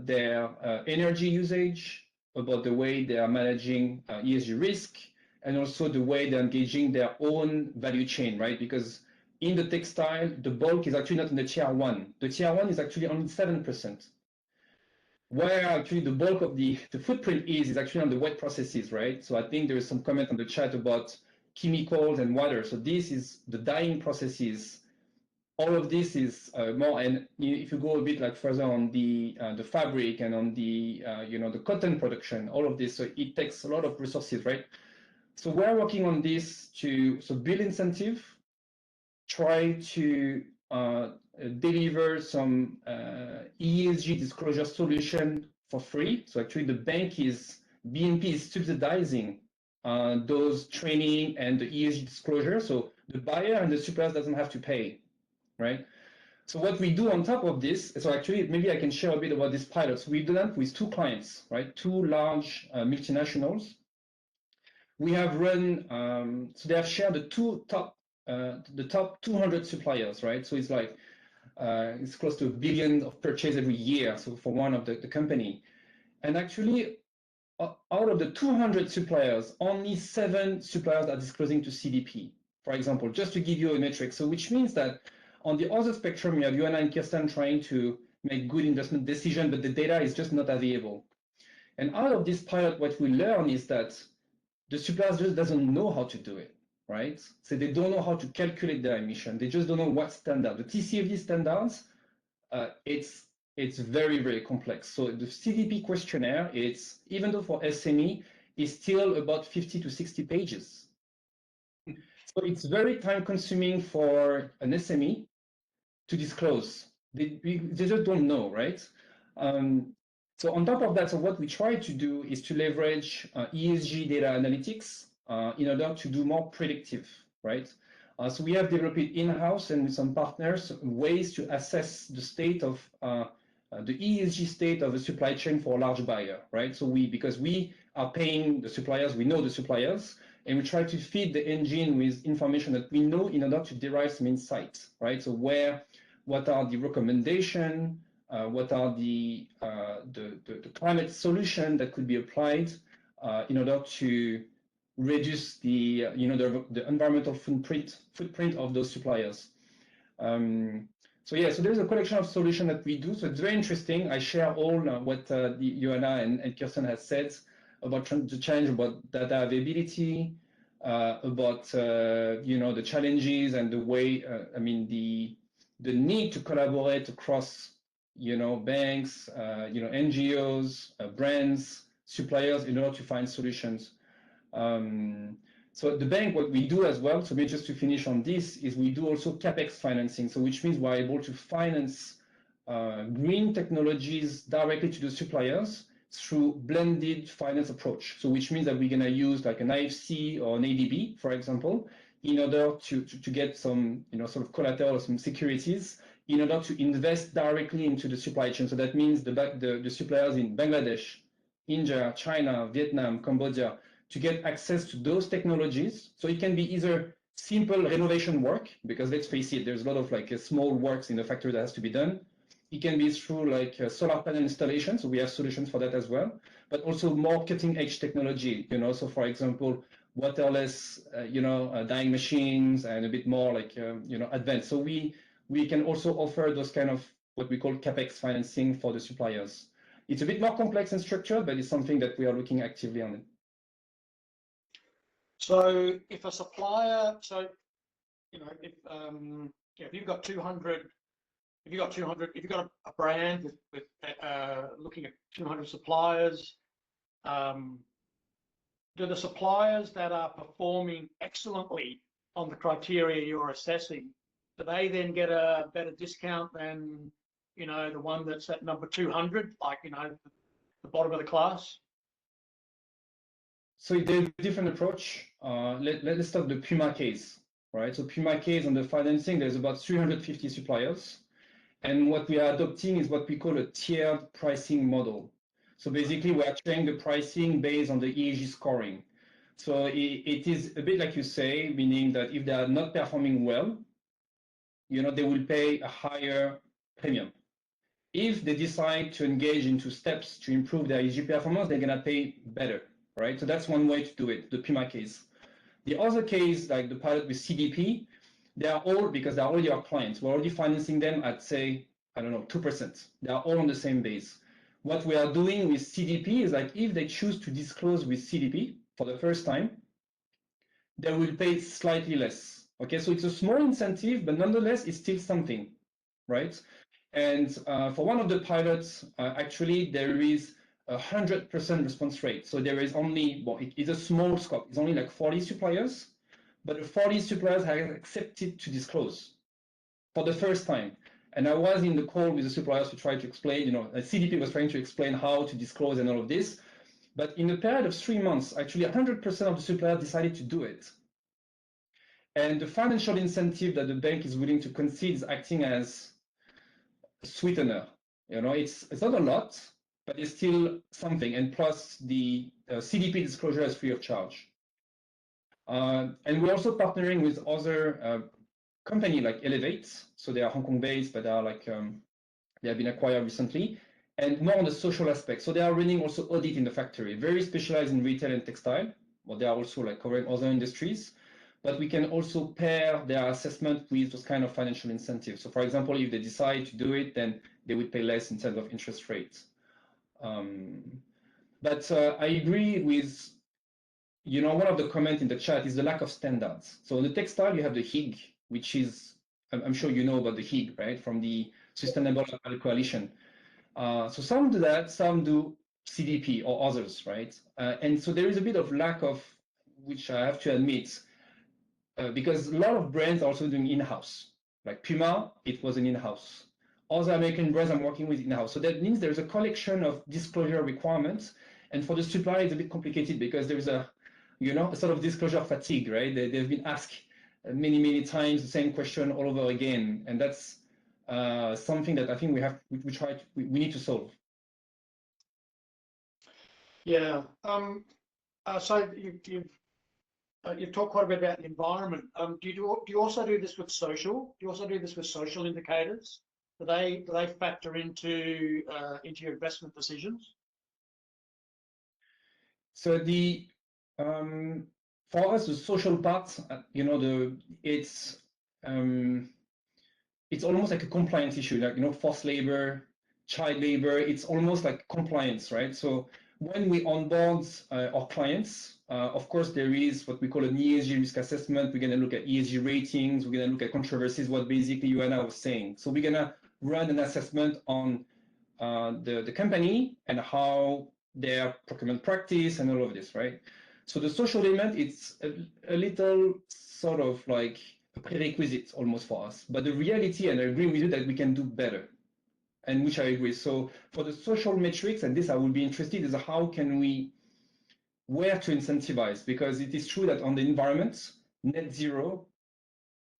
their energy usage, about the way they are managing ESG risk, and also the way they're engaging their own value chain, right? Because in the textile, the bulk is actually not in the tier one. The tier one is actually only 7%. Where actually the bulk of the footprint is actually on the wet processes, right? So I think there is some comment on the chat about chemicals and water. So this is the dyeing processes. All of this is more, and if you go a bit like further on the fabric and on the the cotton production, all of this, so it takes a lot of resources, right? So we're working on this to build incentive, try to deliver some ESG disclosure solution for free. So actually the BNP is subsidizing those training and the ESG disclosure. So the buyer and the suppliers doesn't have to pay, right? So what we do on top of this, so actually maybe I can share a bit about this pilot. So we've done that with 2 clients, right? 2 large multinationals. We have run, so they have shared the top 200 suppliers, right? So it's like, it's close to $1 billion of purchase every year, so for one of the company. And actually, out of the 200 suppliers, only 7 suppliers are disclosing to CDP, for example, just to give you a metric. So which means that on the other spectrum, you have Joanna and Kirsten trying to make good investment decisions, but the data is just not available. And out of this pilot, what we learn is that the suppliers just doesn't know how to do it, right? So they don't know how to calculate their emission. They just don't know what standard. The TCFD standards, it's very, very complex. So the CDP questionnaire, it's, even though for SME, is still about 50 to 60 pages. So it's very time consuming for an SME to disclose. They just don't know, right? So on top of that, so what we try to do is to leverage ESG data analytics in order to do more predictive, right? So we have developed it in-house and with some partners, ways to assess the state of the ESG state of the supply chain for a large buyer, right? So because we are paying the suppliers, we know the suppliers, and we try to feed the engine with information that we know in order to derive some insights, right? So what are the recommendations, what are the climate solution that could be applied in order to reduce the the environmental footprint of those suppliers. So yeah, so there's a collection of solutions that we do. So it's very interesting. I share all what Joanna and Kirsten has said about the challenge about data availability, about the challenges and the way the need to collaborate across banks, NGOs, brands, suppliers in order to find solutions. So at the bank, what we do as well, so maybe just to finish on this, is we do also CapEx financing. So which means we're able to finance green technologies directly to the suppliers through blended finance approach. So which means that we're going to use like an IFC or an ADB, for example, in order to get some, sort of collateral or some securities in order to invest directly into the supply chain. So that means the suppliers in Bangladesh, India, China, Vietnam, Cambodia, to get access to those technologies. So it can be either simple renovation work, because let's face it, there's a lot of like small works in the factory that has to be done. It can be through like solar panel installation, so we have solutions for that as well, but also more cutting edge technology, so for example, waterless, dyeing machines and a bit more like, advanced. So we can also offer those kind of what we call CapEx financing for the suppliers. It's a bit more complex and structured, but it's something that we are looking actively on it. So if a supplier, if you've got 200, if you've got a brand with looking at 200 suppliers, do the suppliers that are performing excellently on the criteria you're assessing, do they then get a better discount than, the one that's at number 200, like, the bottom of the class? So there's a different approach. Let's start the Puma case, right? So Puma case on the financing, there's about 350 suppliers. And what we are adopting is what we call a tiered pricing model. So basically, we are trying the pricing based on the ESG scoring. So it is a bit like you say, meaning that if they are not performing well, they will pay a higher premium. If they decide to engage into steps to improve their ESG performance, they're going to pay better, right? So that's one way to do it, the Puma case. The other case, like the pilot with CDP, they are all, because they're already our clients, we're already financing them at, say, 2%. They are all on the same base. What we are doing with CDP is like, if they choose to disclose with CDP for the first time, they will pay slightly less. Okay, so it's a small incentive, but nonetheless, it's still something, right? And for one of the pilots, actually, there is 100% response rate. So there is only, it's a small scope. It's only like 40 suppliers, but the 40 suppliers have accepted to disclose for the first time. And I was in the call with the suppliers to try to explain, CDP was trying to explain how to disclose and all of this. But in a period of 3 months, actually 100% of the suppliers decided to do it. And the financial incentive that the bank is willing to concede is acting as a sweetener. It's not a lot, but it's still something. And plus the CDP disclosure is free of charge. And we're also partnering with other company like Elevate. So they are Hong Kong based, but they are like, they have been acquired recently, and more on the social aspect. So they are running also audit in the factory, very specialized in retail and textile, but they are also like covering other industries. But we can also pair their assessment with those kind of financial incentives. So for example, if they decide to do it, then they would pay less in terms of interest rates. But I agree with, one of the comments in the chat is the lack of standards. So in the textile, you have the HIG, which is, I'm sure you know about the HIG, right, from the Sustainable Apparel Coalition. So some do that, some do CDP or others, right? And so there is a bit of lack of, which I have to admit, because a lot of brands are also doing in-house. Like Puma, it was an in-house. Other American brands I'm working with in-house. So that means there's a collection of disclosure requirements. And for the supplier, it's a bit complicated because there's a sort of disclosure fatigue, right? They've been asked many, many times the same question all over again. And that's something that I think we need to solve. Yeah. So you've talked quite a bit about the environment. Do you also do this with social? Do you also do this with social indicators? Do they factor into your investment decisions? So the for us, the social part, it's almost like a compliance issue, like forced labor, child labor. It's almost like compliance, right? So when we onboard our clients, of course, there is what we call an ESG risk assessment. We're going to look at ESG ratings. We're going to look at controversies, what basically you and I was saying. So we're going to run an assessment on the company and how their procurement practice and all of this, right? So the social element, it's a little sort of like a prerequisite almost for us. But the reality, and I agree with you, that we can do better, and which I agree. So for the social metrics, and this I would be interested, is how can we, where to incentivize? Because it is true that on the environment, net zero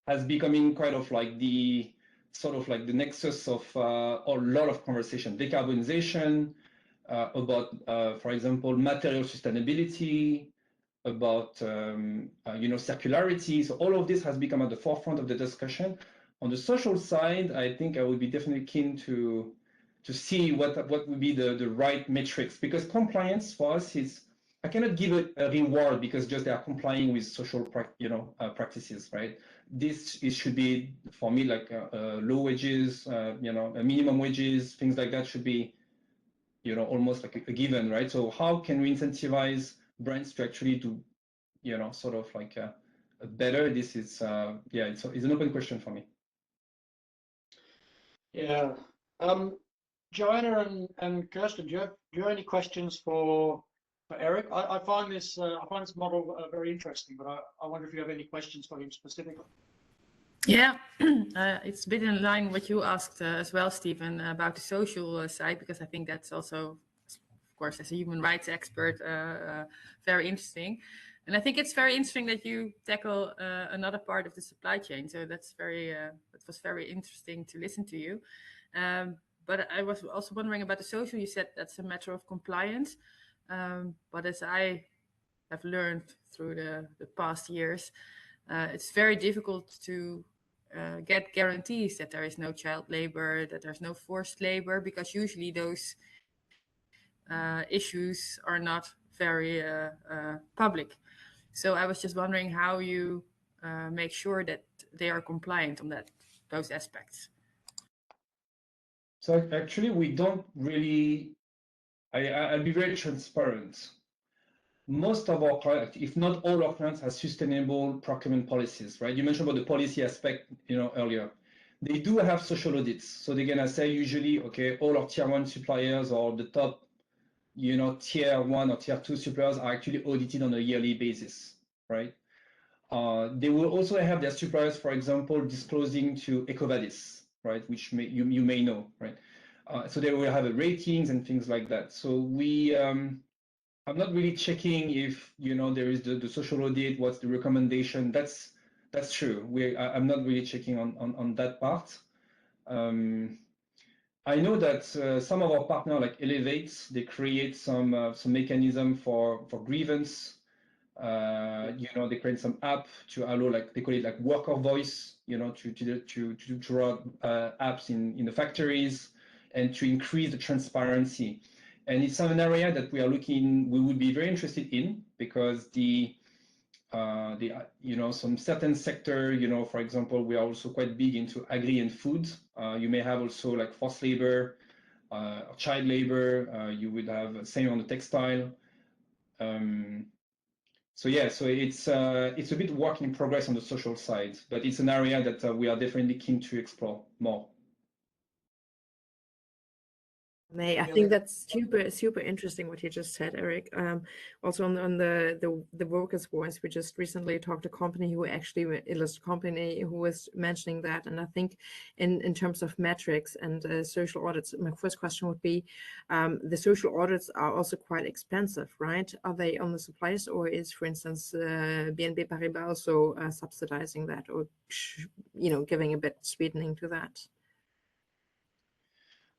has becoming kind of like the sort of like the nexus of a lot of conversation, decarbonization, about, for example, material sustainability, about circularity. So all of this has become at the forefront of the discussion. On the social side, I think I would be definitely keen to see what would be the right metrics, because compliance for us is, I cannot give a reward because just they are complying with social practices, right? It should be for me like low wages, minimum wages, things like that should be almost like a given, right? So how can we incentivize brands to actually do sort of like a better? This is it's an open question for me. Yeah. Joanna and Kirsten, do you have any questions for Eric? I find this model very interesting, but I wonder if you have any questions for him specifically. Yeah, it's a bit in line with what you asked as well, Stephen, about the social side, because I think that's also, of course, as a human rights expert, very interesting. And I think it's very interesting that you tackle another part of the supply chain. So that's it was very interesting to listen to you. But I was also wondering about the social. You said that's a matter of compliance. But as I have learned through the past years, it's very difficult to get guarantees that there is no child labor, that there's no forced labor, because usually those issues are not very public. So I was just wondering how you make sure that they are compliant on those aspects. So actually, we don't really, I'll be very transparent. Most of our clients, if not all our clients, have sustainable procurement policies, right? You mentioned about the policy aspect, earlier. They do have social audits. So they're gonna say usually, okay, all our tier 1 suppliers or the top, tier 1 or tier 2 suppliers are actually audited on a yearly basis, right? They will also have their suppliers, for example, disclosing to EcoVadis, right? Which you may know, right? So they will have ratings and things like that. So I'm not really checking if there is the social audit, what's the recommendation. That's true. I'm not really checking on that part. I know that some of our partners, like Elevate, they create some mechanism for grievance. They create some app to allow, like they call it like worker voice, to draw apps in the factories and to increase the transparency. And it's an area that we would be very interested in, because some certain sector, for example, we are also quite big into agri and food. You may have also like forced labor, child labor. You would have same on the textile. So it's a bit work in progress on the social side, but it's an area that we are definitely keen to explore more. I think that's super interesting what you just said, Eric. Also on the workers' voice, we just recently talked to a company who was mentioning that, and I think in terms of metrics and social audits, my first question would be, the social audits are also quite expensive, right? Are they on the suppliers, or is, for instance, BNP Paribas also subsidizing that, or giving a bit sweetening to that?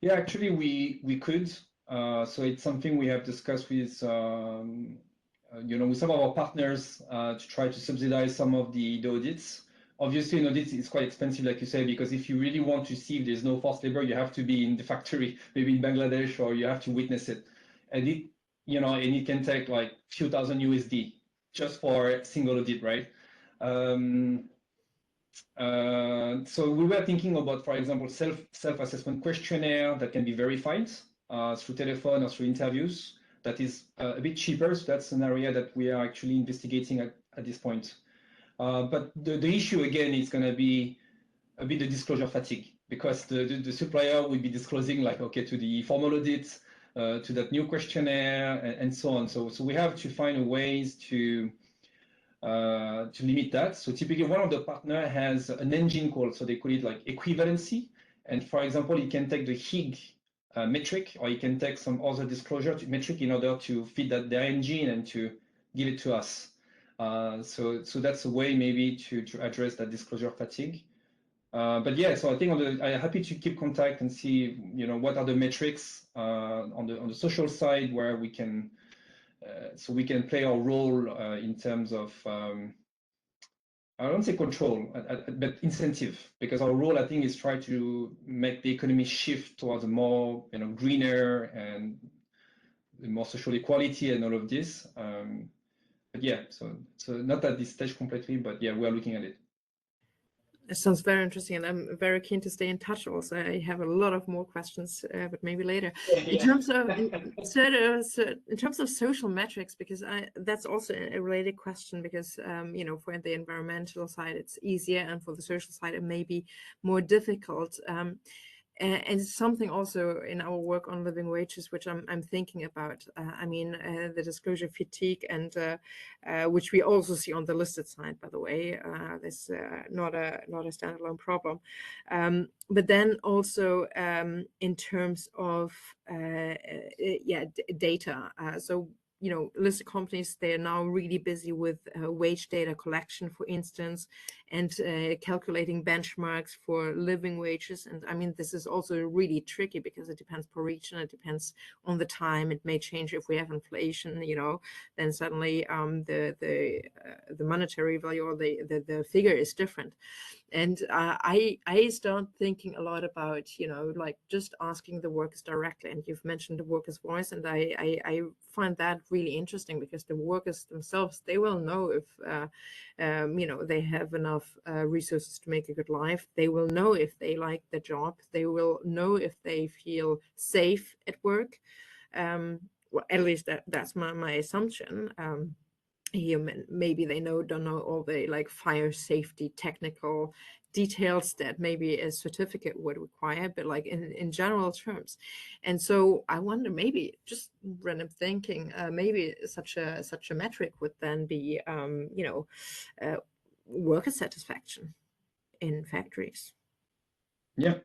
Yeah, actually, we could. So it's something we have discussed with, with some of our partners to try to subsidize some of the audits. Obviously, an audit is quite expensive, like you say, because if you really want to see if there's no forced labor, you have to be in the factory, maybe in Bangladesh, or you have to witness it. And it can take like a few thousand USD just for a single audit, right? So we were thinking about, for example, self-assessment questionnaire that can be verified through telephone or through interviews. That is a bit cheaper. So that's an area that we are actually investigating at this point. But the issue again is going to be a bit the disclosure fatigue, because the supplier will be disclosing like, okay, to the formal audit, to that new questionnaire and so on. So we have to find ways to limit that. So typically one of the partner has an engine called, so they call it like equivalency. And for example, you can take the HIG metric, or you can take some other disclosure metric in order to feed that their engine and to give it to us. So that's a way maybe to address that disclosure fatigue. But yeah, so I think I'm happy to keep contact and see, what are the metrics on the social side where we can so we can play our role in terms of I don't say control, but incentive, because our role, I think, is try to make the economy shift towards a more, greener and more social equality and all of this. But yeah, so not at this stage completely, but yeah, we are looking at it. It sounds very interesting, and I'm very keen to stay in touch. Also, I have a lot of more questions, but maybe later. In terms of in terms of social metrics, because that's also a related question. Because for the environmental side, it's easier, and for the social side, it may be more difficult. And it's something also in our work on living wages, which I'm thinking about. The disclosure fatigue, and which we also see on the listed side, by the way. That's not a standalone problem. But then also in terms of data. So listed companies, they are now really busy with wage data collection, for instance, and calculating benchmarks for living wages. And I mean, this is also really tricky because it depends per region, it depends on the time. It may change if we have inflation, then suddenly the monetary value or the figure is different. And I start thinking a lot about, like just asking the workers directly. And you've mentioned the workers' voice, and I find that really interesting, because the workers themselves, they will know if, they have enough resources to make a good life. They will know if they like the job. They will know if they feel safe at work. Well, at least that's my assumption. Maybe they don't know all the like fire safety technical details that maybe a certificate would require, but like in general terms. And so I wonder, maybe just random thinking, maybe such a metric would then be worker satisfaction in factories. Yeah,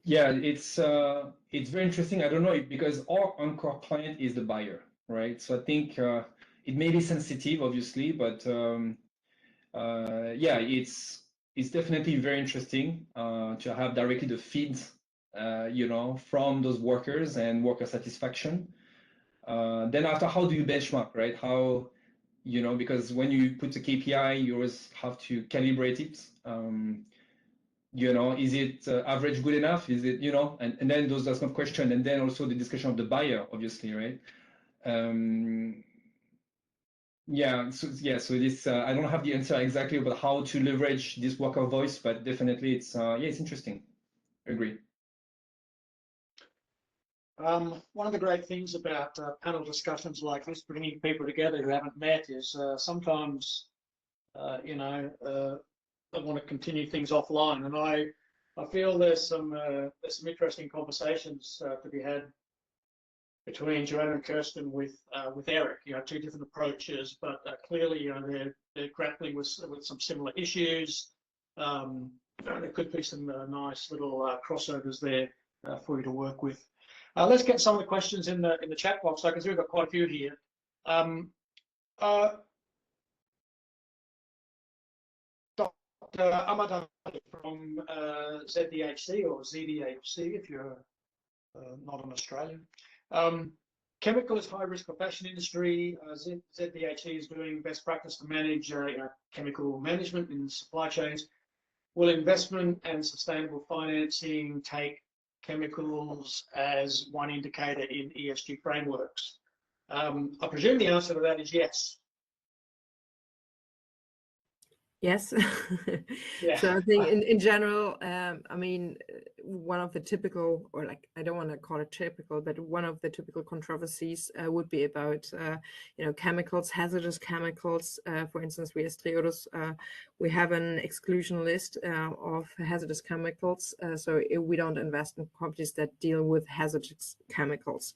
it's very interesting. I don't know, because our anchor client is the buyer, right? So I think it may be sensitive, obviously, but it's definitely very interesting to have directly the feeds, from those workers and worker satisfaction. Then after, how do you benchmark, right? How, because when you put a KPI, you always have to calibrate it. Is it average good enough? Is it, and then that's kind of question. And then also the discussion of the buyer, obviously, right? So this, I don't have the answer exactly about how to leverage this worker voice, but definitely it's interesting. I agree. One of the great things about panel discussions like this, bringing people together who haven't met, is sometimes, I want to continue things offline, and I feel there's some interesting conversations to be had between Joanna and Kirsten with Eric. Two different approaches, but clearly, they're grappling with some similar issues. There could be some nice little crossovers there for you to work with. Let's get some of the questions in the chat box. I can see we've got quite a few here. Dr. Ahmad from ZDHC, or ZDHC if you're not an Australian. Chemical is high risk profession industry. ZDHC is doing best practice to manage chemical management in supply chains. Will investment and sustainable financing take chemicals as one indicator in ESG frameworks? I presume the answer to that is yes. Yes. Yeah. So I think in general, I mean, one of the typical, or like, I don't want to call it typical, but one of the typical controversies would be about, chemicals, hazardous chemicals. For instance, we as Triodos, we have an exclusion list of hazardous chemicals. So we don't invest in companies that deal with hazardous chemicals.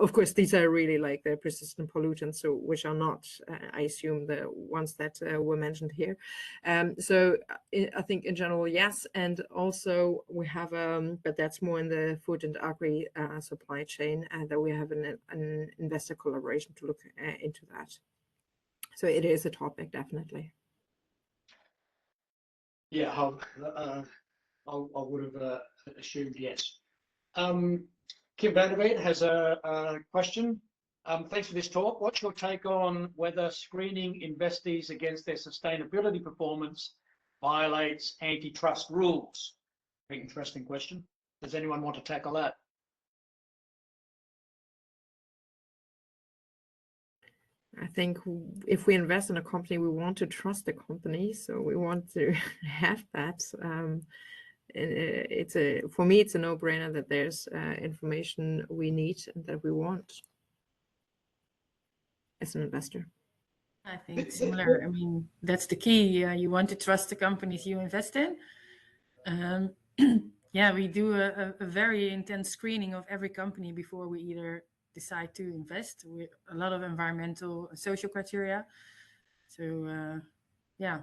Of course, these are really like the persistent pollutants, so which are not, I assume, the ones that were mentioned here. So I think in general, yes. And also we have, but that's more in the food and agri supply chain, and that we have an investor collaboration to look into that. So it is a topic, definitely. Yeah, I would have assumed yes. Kim Vanderveet has a question. Thanks for this talk. What's your take on whether screening investees against their sustainability performance violates antitrust rules? Very interesting question. Does anyone want to tackle that? I think if we invest in a company, we want to trust the company, so we want to have that. For me, it's a no-brainer that there's information we need and that we want as an investor. I think similar. I mean, that's the key. You want to trust the companies you invest in. Yeah, we do a very intense screening of every company before we either decide to invest. With a lot of environmental and social criteria. So, yeah.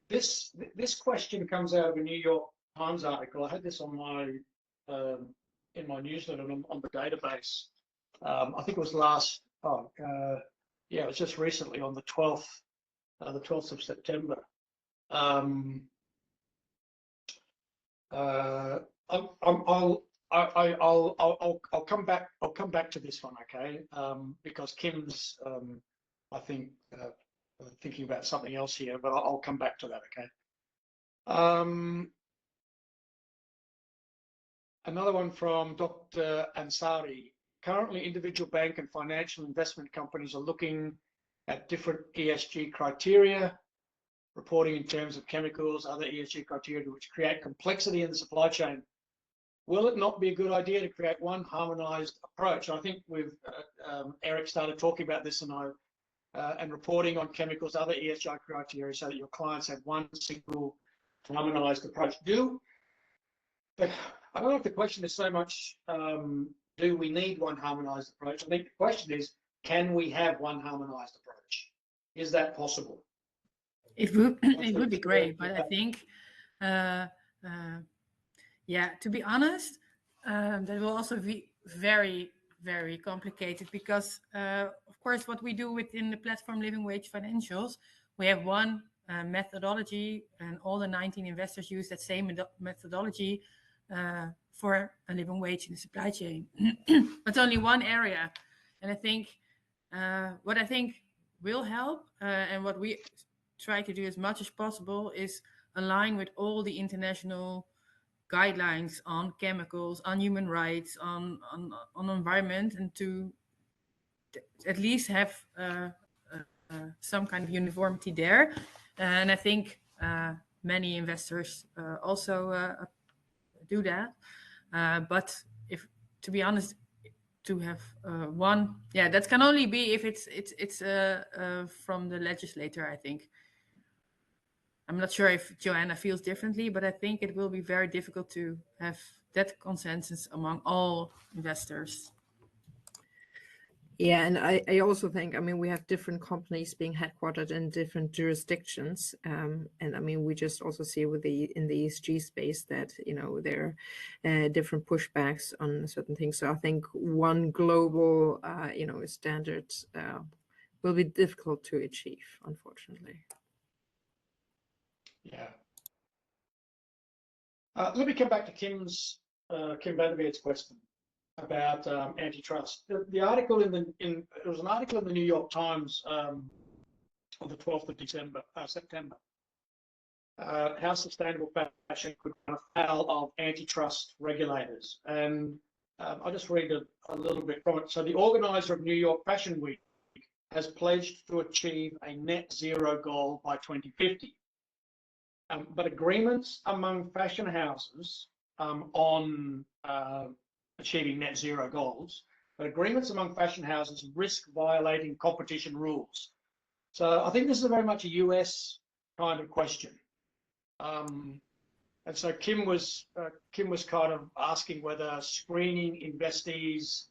This question comes out of a New York Times article. I had this on my in my newsletter on the database. I think it was it was just recently on the 12th of September. I'll come back to this one, okay? Because Kim's I think thinking about something else here, but I'll come back to that, okay? Another one from Dr. Ansari. Currently, individual bank and financial investment companies are looking at different ESG criteria, reporting in terms of chemicals, other ESG criteria, which create complexity in the supply chain. Will it not be a good idea to create one harmonized approach? I think we've, Eric started talking about this, and reporting on chemicals, other ESG criteria, so that your clients have one single harmonized approach. But I don't know if the question is so much, do we need one harmonized approach? I think the question is, can we have one harmonized approach? Is that possible? It would be great, but I think, yeah, to be honest, that will also be very, very complicated because, of course, what we do within the platform Living Wage Financials, we have one methodology, and all the 19 investors use that same methodology for a living wage in the supply chain. But only one area. And I think what I think will help and what we try to do as much as possible is align with all the international guidelines on chemicals, on human rights, on environment, and to at least have some kind of uniformity there. And I think many investors also do that. But if, to be honest, to have one, yeah, that can only be if it's from the legislator, I think. I'm not sure if Joanna feels differently, but I think it will be very difficult to have that consensus among all investors. Yeah, and I also think, I mean, we have different companies being headquartered in different jurisdictions. And I mean, we just also see in the ESG space that, there are different pushbacks on certain things. So I think one global, standard will be difficult to achieve, unfortunately. Yeah. Let me come back to Kim Vanderveet's question about antitrust. The article it was an article in the New York Times on the 12th of September. How sustainable fashion could run afoul of antitrust regulators. And I'll just read a little bit from it. So the organizer of New York Fashion Week has pledged to achieve a net zero goal by 2050. But agreements among fashion houses on achieving net zero goals, but agreements among fashion houses risk violating competition rules. So I think this is very much a US kind of question. And so Kim was kind of asking whether screening investees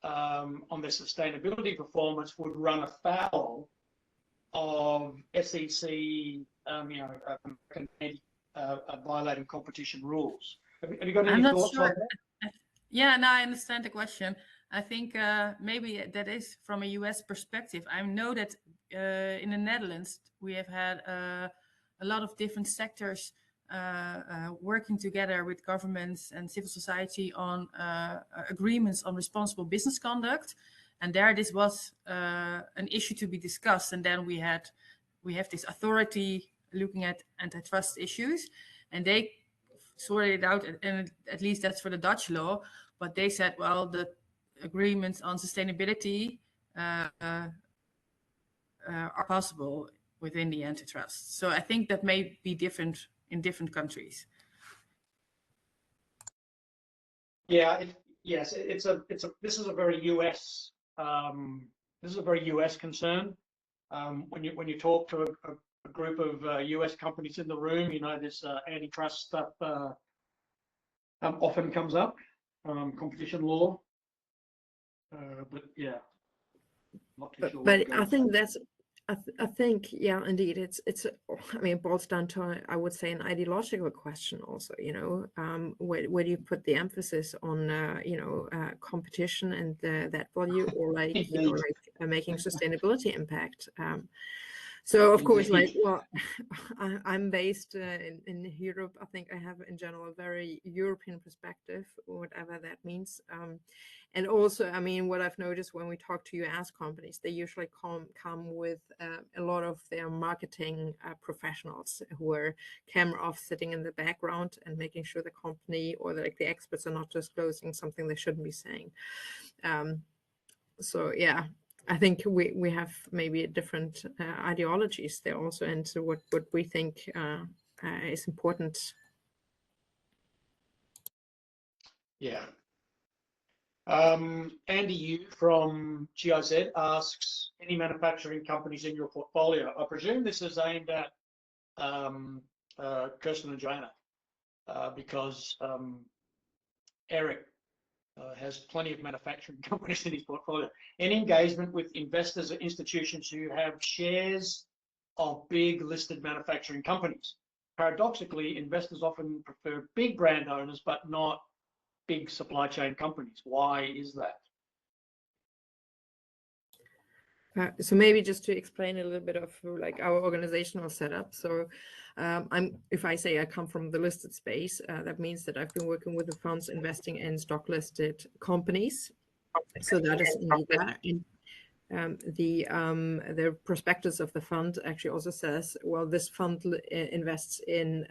on their sustainability performance would run afoul of SEC, violating competition rules. Have you got any thoughts on that? Yeah, no, I understand the question. I think maybe that is from a US perspective. I know that in the Netherlands, we have had a lot of different sectors working together with governments and civil society on agreements on responsible business conduct. And there this was an issue to be discussed. And then we have this authority looking at antitrust issues, and they sorted it out, and at least that's for the Dutch law. But they said, well, the agreements on sustainability are possible within the antitrust. So I think that may be different in different countries. Yeah, this is a very US concern. When you talk to a group of US companies in the room, this antitrust stuff often comes up, competition law. But yeah, not too sure. But I think that's, I think, yeah, indeed, I mean, it boils down to, I would say, an ideological question also, where do you put the emphasis on, competition and that value, or making sustainability impact. So of course, I'm based in Europe. I think I have in general a very European perspective, whatever that means. And also, I mean, what I've noticed when we talk to US companies, they usually come with a lot of their marketing professionals who are camera off, sitting in the background and making sure the company or the experts are not disclosing something they shouldn't be saying. So yeah. I think we have maybe different ideologies there also, and so what we think is important. Yeah. Andy Yu from GIZ asks, any manufacturing companies in your portfolio? I presume this is aimed at Kirsten and Joanna, because Eric has plenty of manufacturing companies in his portfolio. Any engagement with investors or institutions who have shares of big listed manufacturing companies? Paradoxically, investors often prefer big brand owners, but not big supply chain companies. Why is that? So maybe just to explain a little bit of our organizational setup. So if I say I come from the listed space, that means that I've been working with the funds investing in stock listed companies. So that is the prospectus of the fund actually also says, well, this fund invests in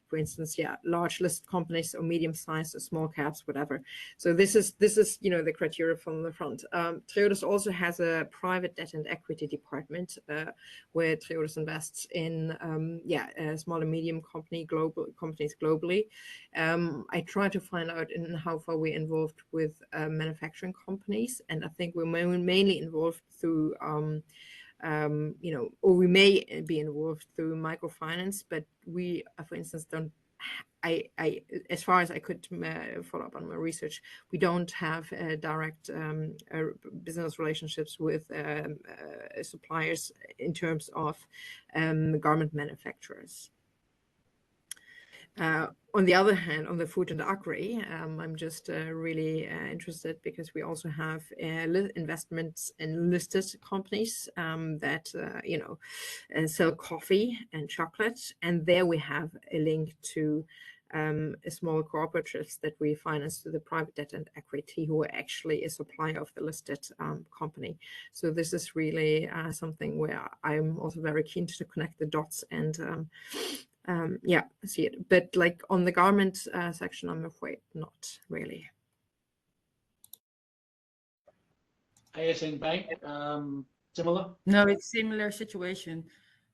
for instance, large listed companies or medium-sized or small caps, whatever. So this is the criteria from the front. Triodos also has a private debt and equity department where Triodos invests in small and medium companies globally. I try to find out in how far we're involved with manufacturing companies, and I think we're mainly involved through or we may be involved through microfinance, but we, for instance, don't. As far as I could follow up on my research, we don't have direct business relationships with suppliers in terms of garment manufacturers. On the other hand, on the food and agri, I'm just really interested because we also have investments in listed companies that sell coffee and chocolate, and there we have a link to small cooperatives that we finance to the private debt and equity, who are actually a supplier of the listed company. So this is really something where I'm also very keen to connect the dots and see it. But on the garment section, I'm afraid not really. ASN Bank, Similar? No, it's similar situation.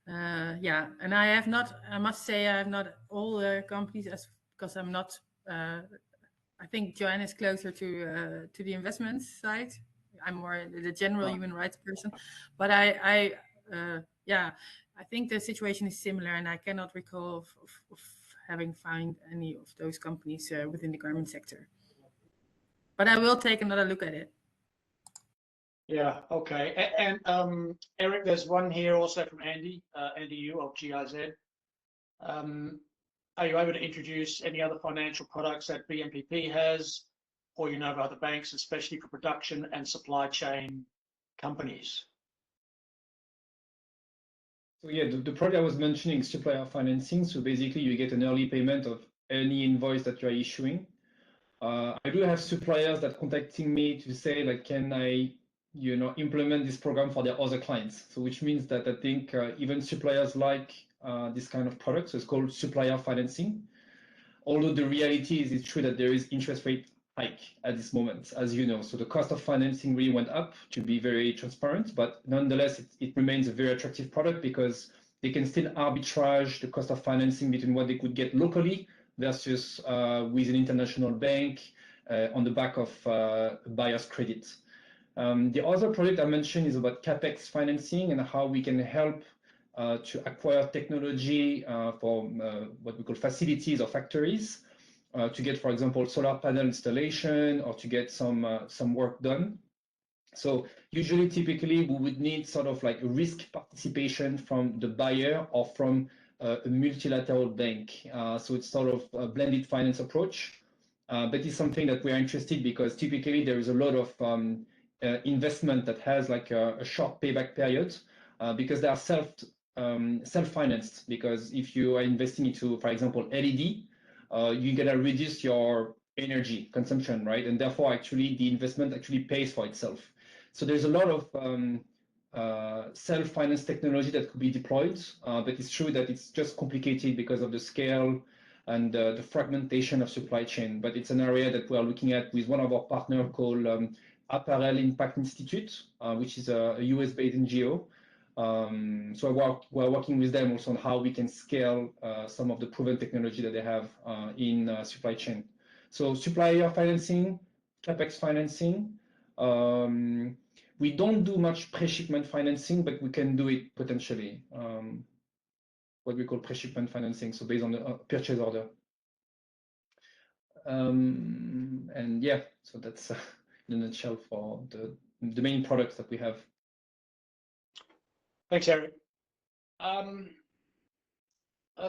Yeah, and I have not. I must say, I have not all the companies as because I'm not. I think Joanne is closer to the investment side. I'm more the general Right. human rights person, but yeah, I think the situation is similar, and I cannot recall of having found any of those companies within the garment sector. But I will take another look at it. Yeah, okay. And Eric, there's one here also from Andy, Andy Yu of GIZ. Are you able to introduce any other financial products that BNPP has, or you know of other banks, especially for production and supply chain companies? So yeah, the product I was mentioning is supplier financing. So basically, you get an early payment of any invoice that you are issuing. I do have suppliers that contacting me to say, like, can I, implement this program for their other clients? So which means that I think even suppliers like this kind of product. So it's called supplier financing. Although the reality is, it's true that there is interest rate hike at this moment, as you know. So the cost of financing really went up, to be very transparent, but nonetheless, it remains a very attractive product because they can still arbitrage the cost of financing between what they could get locally versus with an international bank on the back of buyer's credit. The other product I mentioned is about CapEx financing and how we can help to acquire technology for what we call facilities or factories to get, for example, solar panel installation or to get some work done. So usually, typically, we would need sort of like a risk participation from the buyer or from a multilateral bank. So it's sort of a blended finance approach, but it's something that we are interested because typically there is a lot of investment that has like a short payback period because they are self-financed. Because if you are investing into, for example, LED, you're gonna reduce your energy consumption, right? And therefore, actually, the investment actually pays for itself. So there's a lot of self-finance technology that could be deployed, but it's true that it's just complicated because of the scale and the fragmentation of supply chain. But it's an area that we are looking at with one of our partners called Apparel Impact Institute, which is a US-based NGO. So we're working with them also on how we can scale some of the proven technology that they have in supply chain. So supplier financing, CapEx financing. We don't do much pre-shipment financing, but we can do it potentially. What we call pre-shipment financing, so based on the purchase order. And yeah, so that's in a nutshell for the main products that we have. Thanks, Eric.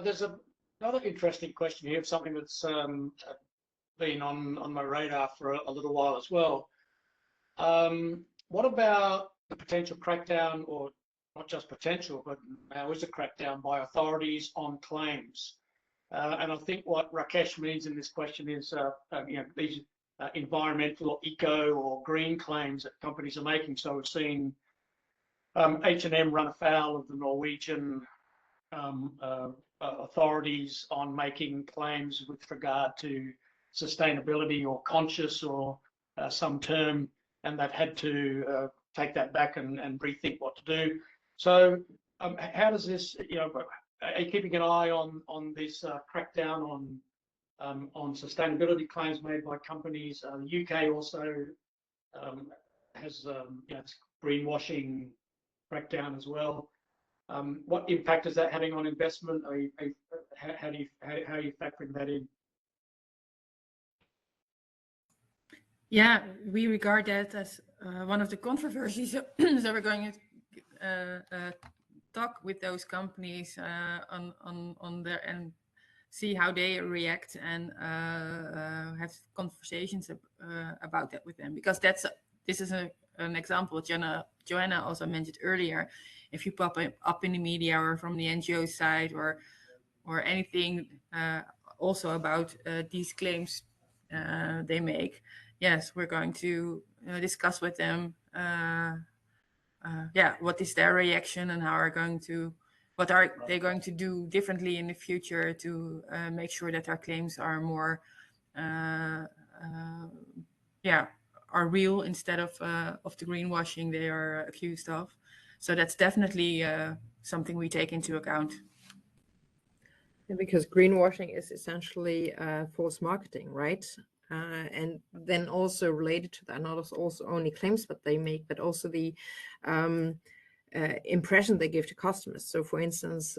There's another interesting question here, something that's been on my radar for a little while as well. What about the potential crackdown, or not just potential, but now is a crackdown by authorities on claims? And I think what Rakesh means in this question is these environmental or eco or green claims that companies are making. So we've seen H&M run afoul of the Norwegian authorities on making claims with regard to sustainability or conscious or some term, and they've had to take that back and rethink what to do. So how does this, are you keeping an eye on this crackdown on sustainability claims made by companies? The UK also has its greenwashing crackdown as well. What impact is that having on investment? How are you factoring that in? Yeah, we regard that as one of the controversies. So we're going to talk with those companies on their and see how they react and have conversations about that with them, because this is an example Joanna also mentioned earlier. If you pop up in the media or from the NGO side or anything also about these claims they make, yes, we're going to discuss with them what is their reaction and what are they going to do differently in the future to make sure that our claims are more are real instead of the greenwashing they are accused of. So that's definitely something we take into account. Yeah, because greenwashing is essentially false marketing, right? And then also related to that, not also only claims that they make, but also the impression they give to customers. So for instance,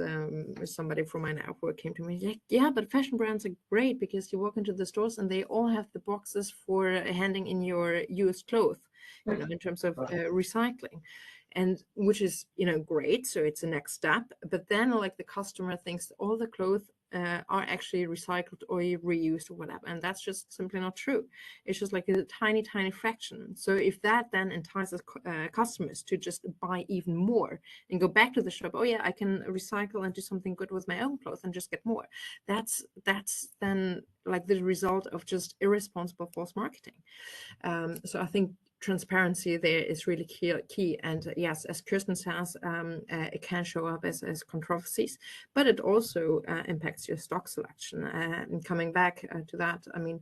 somebody from my network came to me, like, yeah, but fashion brands are great because you walk into the stores and they all have the boxes for handing in your used clothes, you know, in terms of recycling. And which is, you know, great. So it's a next step. But then like the customer thinks all the clothes are actually recycled or reused or whatever. And that's just simply not true. It's just like a tiny, tiny fraction. So if that then entices customers to just buy even more and go back to the shop, oh yeah, I can recycle and do something good with my own clothes and just get more. That's then like the result of just irresponsible false marketing. So I think transparency there is really key. And yes, as Kirsten says, it can show up as controversies, but it also impacts your stock selection. And coming back to that, I mean,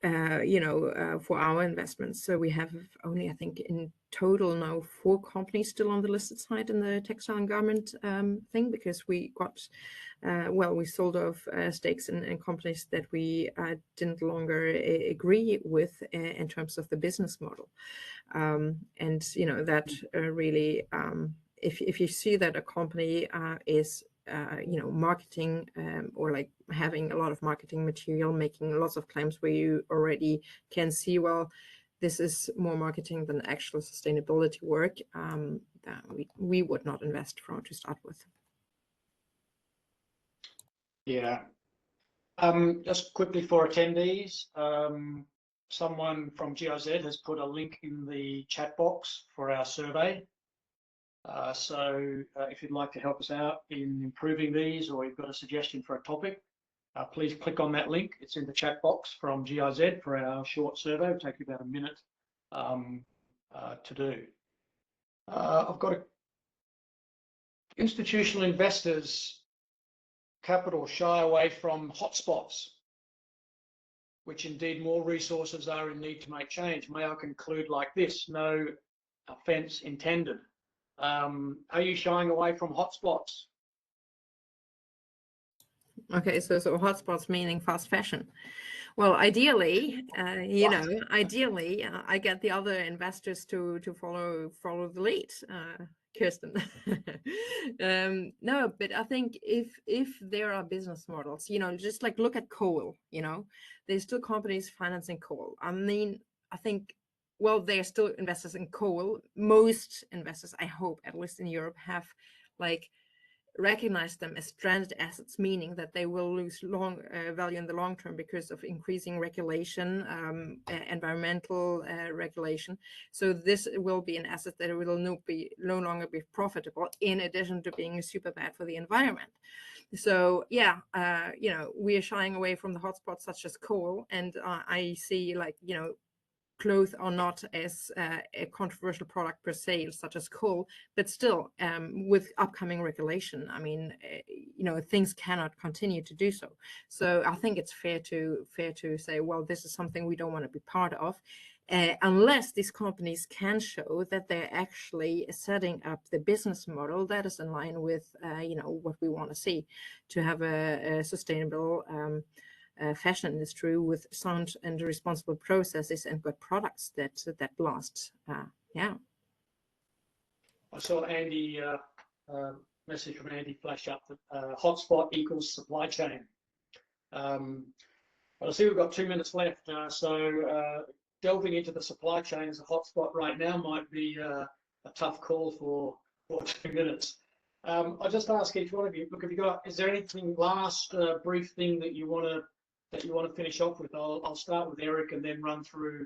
you know, for our investments, so we have only, I think, in total now 4 companies still on the listed side in the textile and garment thing, because we got, well, we sold off stakes in companies that we didn't longer agree with in terms of the business model. And, you know, that really, if you see that a company is you know, marketing or like having a lot of marketing material, making lots of claims where you already can see, well, this is more marketing than actual sustainability work, that we would not invest from to start with. Yeah. Just quickly for attendees, someone from GIZ has put a link in the chat box for our survey. So if you'd like to help us out in improving these, or you've got a suggestion for a topic, please click on that link. It's in the chat box from GIZ for our short survey. It'll take you about a minute to do. I've got institutional investors capital shy away from hotspots, which indeed more resources are in need to make change. May I conclude like this? No offense intended. Are you shying away from hotspots? Okay, so hotspots meaning fast fashion. Well, ideally, you know, ideally, I get the other investors to follow the lead, Kirsten. No, but I think if there are business models, you know, just like look at coal, you know, there's still companies financing coal. I mean, I think, well, they're still investors in coal. Most investors, I hope, at least in Europe, have like recognize them as stranded assets, meaning that they will lose value in the long term because of increasing regulation, environmental regulation. So this will be an asset that will no longer be profitable, in addition to being super bad for the environment. So yeah, you know, we are shying away from the hotspots such as coal, and I see, like, you know, clothes are not as a controversial product per se, such as coal, but still, with upcoming regulation, I mean, you know, things cannot continue to do so. So I think it's fair to say, well, this is something we don't want to be part of, unless these companies can show that they're actually setting up the business model that is in line with, you know, what we want to see, to have a sustainable fashion industry with sound and responsible processes and good products that last. Yeah. I saw Andy message from Andy flash up that hotspot equals supply chain. But I see we've got 2 minutes left, so delving into the supply chain as a hotspot right now might be a tough call for 2 minutes. I'll just ask each one of you, look, is there anything last brief thing that you want to finish off with? I'll start with Eric and then run through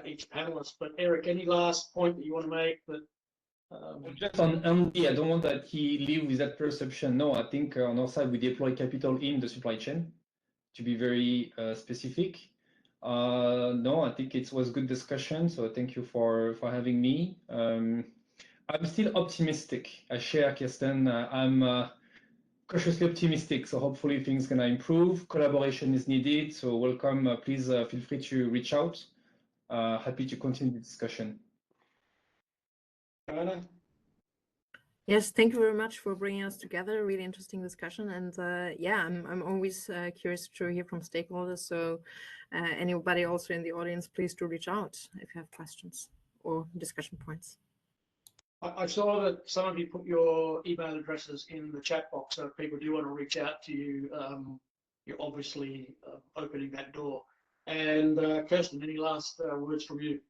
each panelist. But Eric, any last point that you want to make? That just on Andy, I don't want that he leave with that perception. No, I think on our side we deploy capital in the supply chain, to be very specific. No, I think it was good discussion. So thank you for having me. I'm still optimistic. I share Kirsten. I'm cautiously optimistic. So hopefully things gonna improve. Collaboration is needed. So welcome. Please feel free to reach out. Happy to continue the discussion. Joanna? Yes, thank you very much for bringing us together. Really interesting discussion, and yeah, I'm always curious to hear from stakeholders. So, anybody also in the audience, please do reach out if you have questions or discussion points. I saw that some of you put your email addresses in the chat box, so if people do want to reach out to you, you're obviously opening that door. And Kirsten, any last words from you?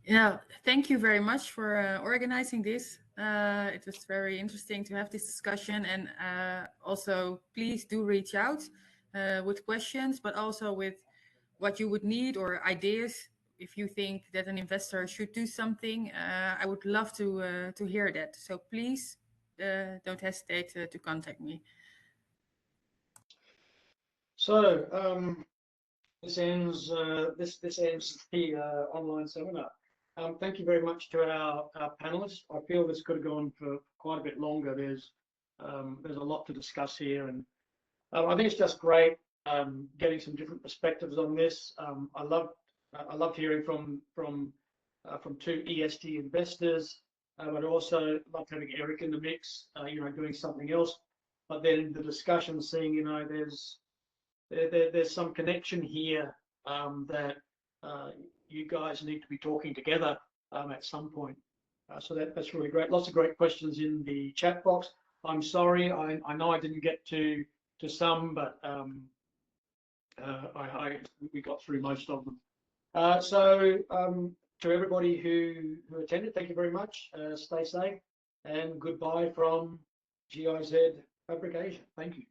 Yeah, thank you very much for organizing this. It was very interesting to have this discussion, and also please do reach out with questions, but also with what you would need or ideas. If you think that an investor should do something, I would love to hear that. So please don't hesitate to contact me. So this ends the online seminar. Thank you very much to our panelists. I feel this could have gone for quite a bit longer. There's a lot to discuss here, and I think it's just great getting some different perspectives on this. I loved hearing from two ESG investors, but also loved having Eric in the mix, doing something else. But then the discussion, seeing, there's some connection here that you guys need to be talking together at some point. So that's really great. Lots of great questions in the chat box. I'm sorry, I know I didn't get to some, but we got through most of them. So to everybody who attended, thank you very much. Stay safe, and goodbye from GIZ FABRIC Asia. Thank you.